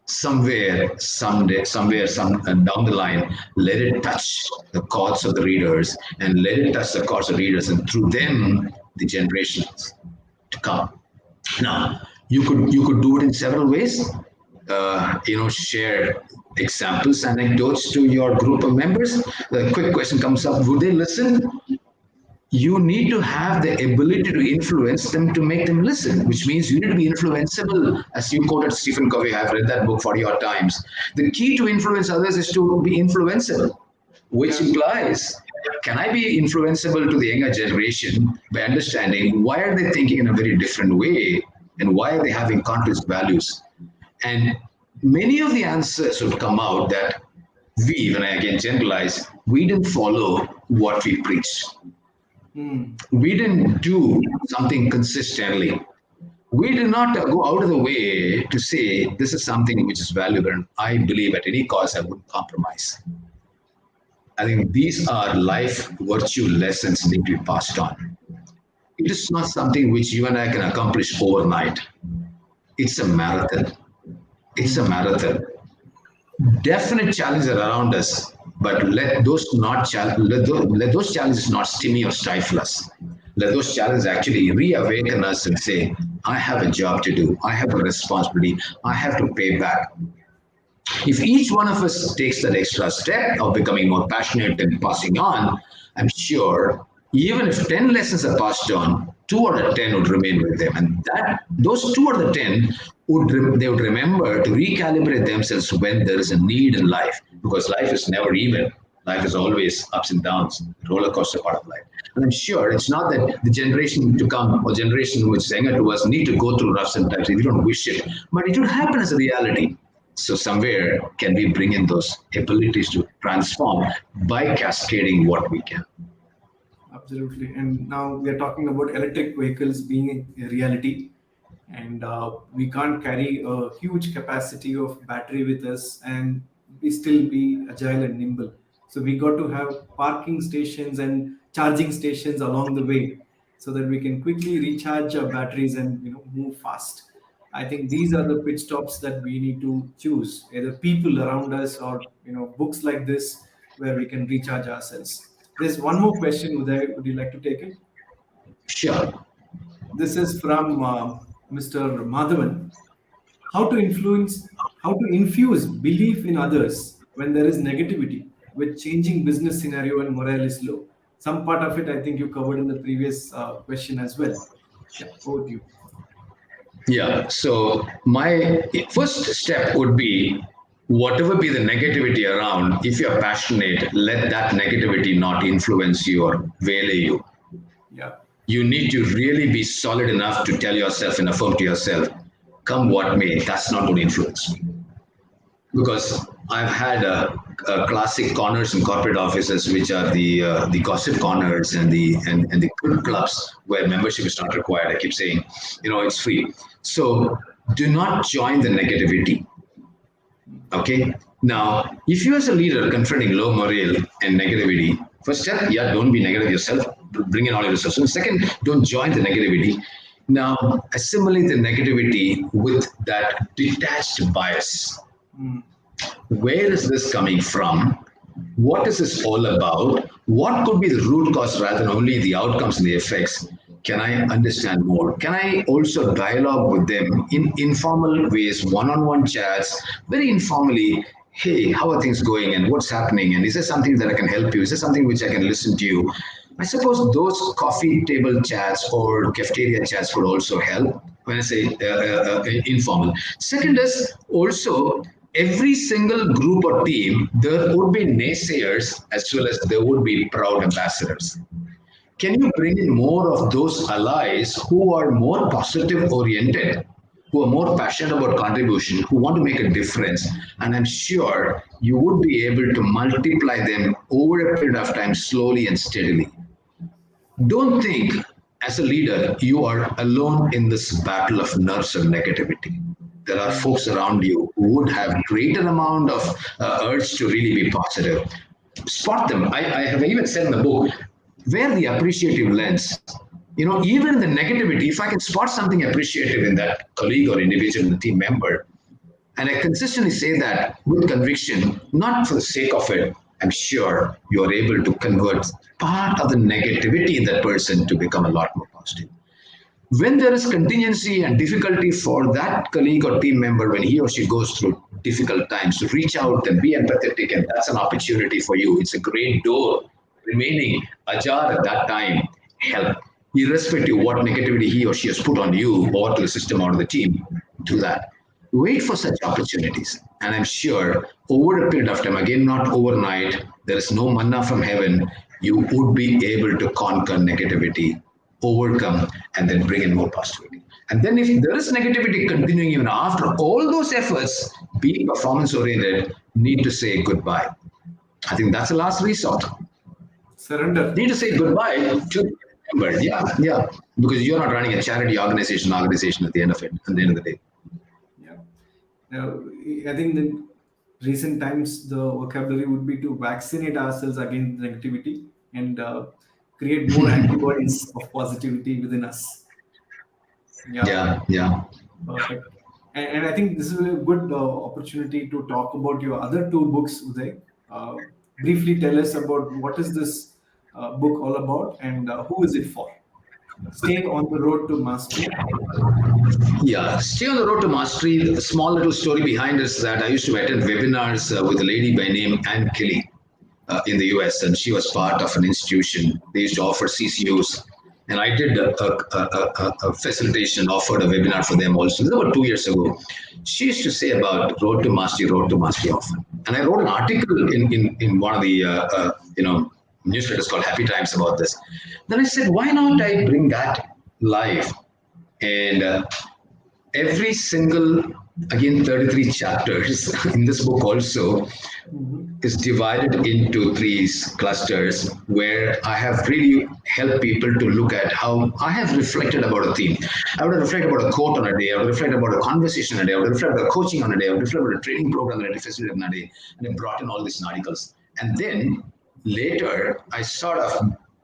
Somewhere, someday, somewhere, down the line, let it touch the chords of the readers and let it touch the chords of readers, and through them, the generations to come. Now, you could do it in several ways. Share examples, anecdotes to your group of members. The quick question comes up: would they listen? You need to have the ability to influence them to make them listen, which means you need to be influenceable. As you quoted Stephen Covey, I've read that book 40 odd times. The key to influence others is to be influenceable, which implies, can I be influenceable to the younger generation by understanding why are they thinking in a very different way and why are they having conflict values? And many of the answers would come out that we, when I again generalize, we didn't follow what we preach. Hmm. We didn't do something consistently. We did not go out of the way to say this is something which is valuable and I believe at any cost I wouldn't compromise. I think these are life virtue lessons need to be passed on. It is not something which you and I can accomplish overnight. It's a marathon. It's a marathon. Definite challenges are around us, but let those challenges not stimmy or stifle us. Let those challenges actually reawaken us and say, I have a job to do. I have a responsibility. I have to pay back. If each one of us takes that extra step of becoming more passionate and passing on, I'm sure even if 10 lessons are passed on, 2 out of 10 would remain with them. And that those 2 out of the 10 they would remember to recalibrate themselves when there is a need in life, because life is never even. Life is always ups and downs, roller coaster part of life. And I'm sure it's not that the generation to come or generation which is younger to us need to go through roughs and times. We don't wish it, but it will happen as a reality. So somewhere can we bring in those abilities to transform by cascading what we can. Absolutely. And now we are talking about electric vehicles being a reality. And we can't carry a huge capacity of battery with us and we still be agile and nimble. So we got to have parking stations and charging stations along the way so that we can quickly recharge our batteries and move fast. I think these are the pit stops that we need to choose, either people around us or books like this where we can recharge ourselves. There's one more question, Uday. Would you like to take it? Sure. This is from Mr. Madhavan. How to influence, how to infuse belief in others when there is negativity with changing business scenario and morale is low. Some part of it, I think you covered in the previous question as well. Yeah, over to you. Yeah. So my first step would be whatever be the negativity around, if you're passionate, let that negativity not influence you or waylay you. Yeah. You need to really be solid enough to tell yourself and affirm to yourself, come what may, that's not going to influence me. Because I've had classic corners in corporate offices, which are the gossip corners and the good clubs where membership is not required. I keep saying, it's free. So do not join the negativity. Okay. Now, if you as a leader confronting low morale and negativity, first step, yeah, don't be negative yourself. Bring in all your resources. And second, don't join the negativity. Now, assimilate the negativity with that detached bias. Mm. Where is this coming from? What is this all about? What could be the root cause rather than only the outcomes and the effects? Can I understand more? Can I also dialogue with them in informal ways, one-on-one chats, very informally? Hey, how are things going and what's happening? And is there something that I can help you? Is there something which I can listen to you? I suppose those coffee table chats or cafeteria chats would also help when I say informal. Second is also every single group or team, there would be naysayers as well as there would be proud ambassadors. Can you bring in more of those allies who are more positive oriented, who are more passionate about contribution, who want to make a difference? And I'm sure you would be able to multiply them over a period of time slowly and steadily. Don't think as a leader you are alone in this battle of nerves and negativity. There are folks around you who would have greater amount of urge to really be positive. Spot them. I have even said in the book, wear the appreciative lens. Even in the negativity, if I can spot something appreciative in that colleague or individual, the team member, and I consistently say that with conviction, not for the sake of it, I'm sure you are able to convert part of the negativity in that person to become a lot more positive. When there is contingency and difficulty for that colleague or team member, when he or she goes through difficult times, to reach out and be empathetic, and that's an opportunity for you. It's a great door remaining ajar at that time. Help, irrespective of what negativity he or she has put on you or to the system or to the team. Do that. Wait for such opportunities. And I'm sure over a period of time, again, not overnight, there is no manna from heaven, you would be able to conquer negativity, overcome, and then bring in more positivity. And then if there is negativity continuing even after all those efforts, being performance oriented, need to say goodbye. I think that's the last resort. Surrender. Need to say goodbye to be remembered. Yeah, yeah. Because you're not running a charity organization at the end of it, at the end of the day. Yeah. Uh, I think in recent times the vocabulary would be to vaccinate ourselves against negativity and create more antibodies of positivity within us. Yeah, Yeah, yeah. perfect. And I think this is a good opportunity to talk about your other two books, Uday. Uh, Briefly tell us about what is this book all about and who is it for? Staying on the road to mastery. Yeah, Stay on the Road to Mastery. The small little story behind is that I used to attend webinars with a lady by name Ann Kelly in the US, and she was part of an institution. They used to offer CCUs, and I did a facilitation, offered a webinar for them also. This was about 2 years ago. She used to say about Road to Mastery often. And I wrote an article in one of the newsletters called Happy Times about this. Then I said, why not I bring that live? And every single, again, 33 chapters in this book also Mhm. is divided into three clusters where I have really helped people to look at how I have reflected about a theme. I would reflect about a quote on a day, I would reflect about a conversation on a day, I would reflect about coaching on a day, I would reflect about a training program that I facilitated on a day, and I brought in all these articles. And then later, I sort of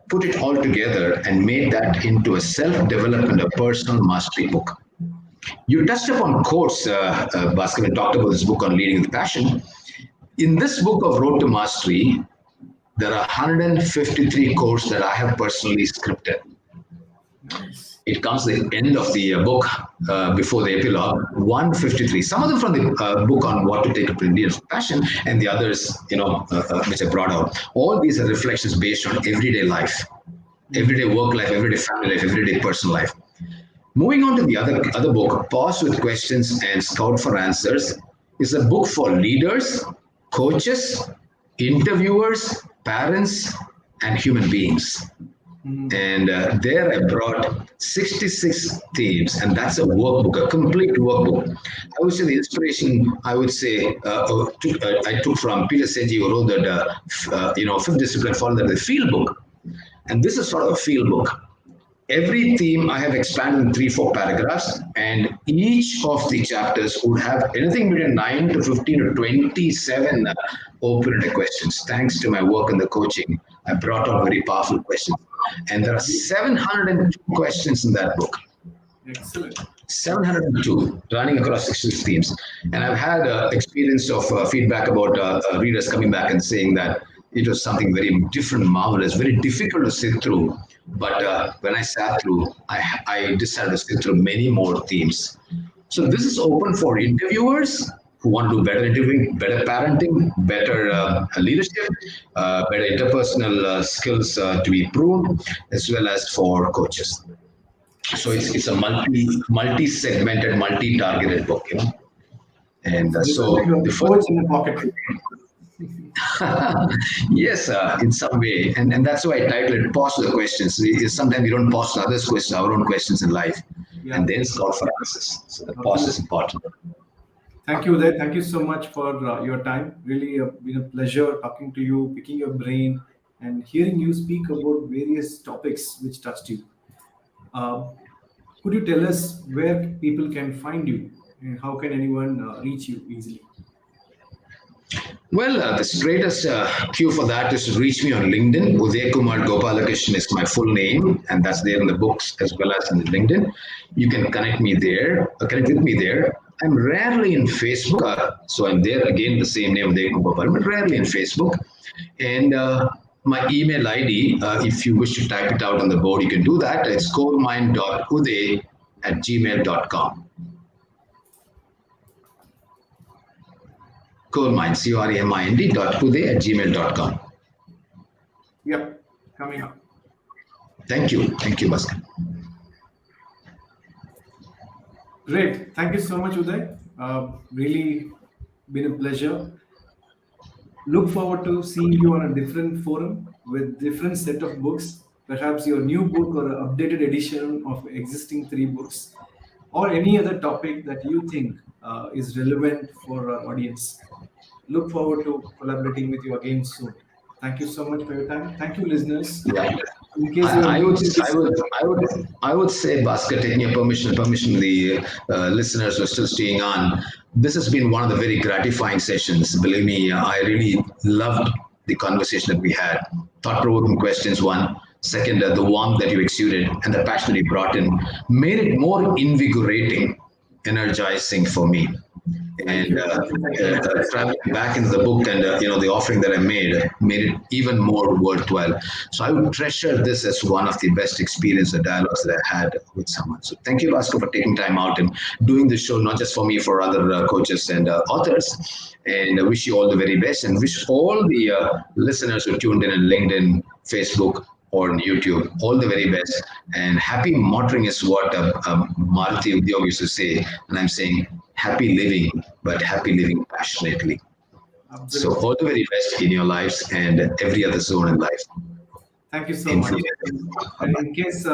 put it all together and made that into a self-development, a personal mastery book. You touched upon quotes, Bhaskar, and talked about this book on leading with passion. In this book of Road to Mastery, there are 153 quotes that I have personally scripted. Nice. It comes at the end of the book before the epilogue, 153. Some of them from the book on what to take up in leaders of passion, and the others, which I brought out. All these are reflections based on everyday life, everyday work life, everyday family life, everyday personal life. Moving on to the other book, Pause with Questions and Scout for Answers, is a book for leaders, coaches, interviewers, parents, and human beings. And there I brought 66 themes, and that's a workbook, a complete workbook. I would say the inspiration, I took from Peter Senge, who wrote that, fifth discipline, followed that the field book. And this is sort of a field book. Every theme I have expanded in 3-4 paragraphs, and each of the chapters would have anything between 9 to 15 to 27 open-ended questions. Thanks to my work in the coaching, I brought out very powerful questions. And there are 702 questions in that book. Excellent. 702 running across 66 themes. And I've had experience of feedback about readers coming back and saying that it was something very different, marvelous, very difficult to sit through. But when I sat through, I decided to sit through many more themes. So this is open for interviewers who want to do better interviewing, better parenting, better leadership, better interpersonal skills to be improved, as well as for coaches. So it's a multi-segmented, multi-targeted book, And So this is so like the a first coach in a pocket. yes, in some way, and that's why I titled it "Pause to the Questions." Sometimes we don't pause to others' questions, our own questions in life, Yeah. and then scout for answers. So the pause is important. Thank you, Uday. Thank you so much for your time. Really been a pleasure talking to you, picking your brain, and hearing you speak about various topics which touched you. Uh, could you tell us where people can find you and how can anyone reach you easily? Well, the straightest cue for that is to reach me on LinkedIn. Udayakumar Gopalakrishnan is my full name, and that's there in the books as well as in LinkedIn. You can connect with me there. I'm rarely in Facebook, so I'm there again, the same name, Udayakumar Gopal, but rarely in Facebook. And my email ID, if you wish to type it out on the board, you can do that. It's coremind.uday@gmail.com. Coremind, coremind.uday@gmail.com. Yep, coming up. Thank you. Thank you, Bhaskar. Great. Thank you so much, Uday. Really been a pleasure. Look forward to seeing you on a different forum with different set of books, perhaps your new book or an updated edition of existing three books, or any other topic that you think is relevant for our audience. Look forward to collaborating with you again soon. Thank you so much for your time. Thank you, listeners. Yeah. In case you are I new would, to I this, would, I would, I would say, Bhaskar, taking your permission, the listeners who are still staying on. This has been one of the very gratifying sessions. Believe me, I really loved the conversation that we had. Thought-provoking questions, one. Second, the warmth that you exuded and the passion you brought in made it more invigorating, energizing for me. thank And you. Thank you. Thank you very much. traveling back into the book and the offering that I made it even more worthwhile. So I would treasure this as one of the best experience or dialogues that I had with someone. So thank you, Vasco, for taking time out and doing this show, not just for me, for other coaches and authors. And I wish you all the very best, and wish all the listeners who tuned in on LinkedIn, Facebook, or on YouTube. All the very best. And happy motoring is what Maruti Udyog used to say. And I'm saying happy living, but happy living passionately. So Absolutely. all the very best in your lives and every other zone in life. Thank you so much. Infuse. And in case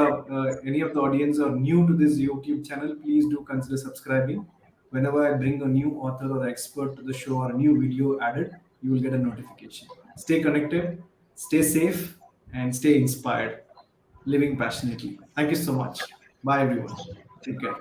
any of the audience are new to this YouTube channel, please do consider subscribing. Whenever I bring a new author or expert to the show or a new video added, you will get a notification. Stay connected, stay safe, and stay inspired, living passionately. Thank you so much. Bye, everyone. Take care.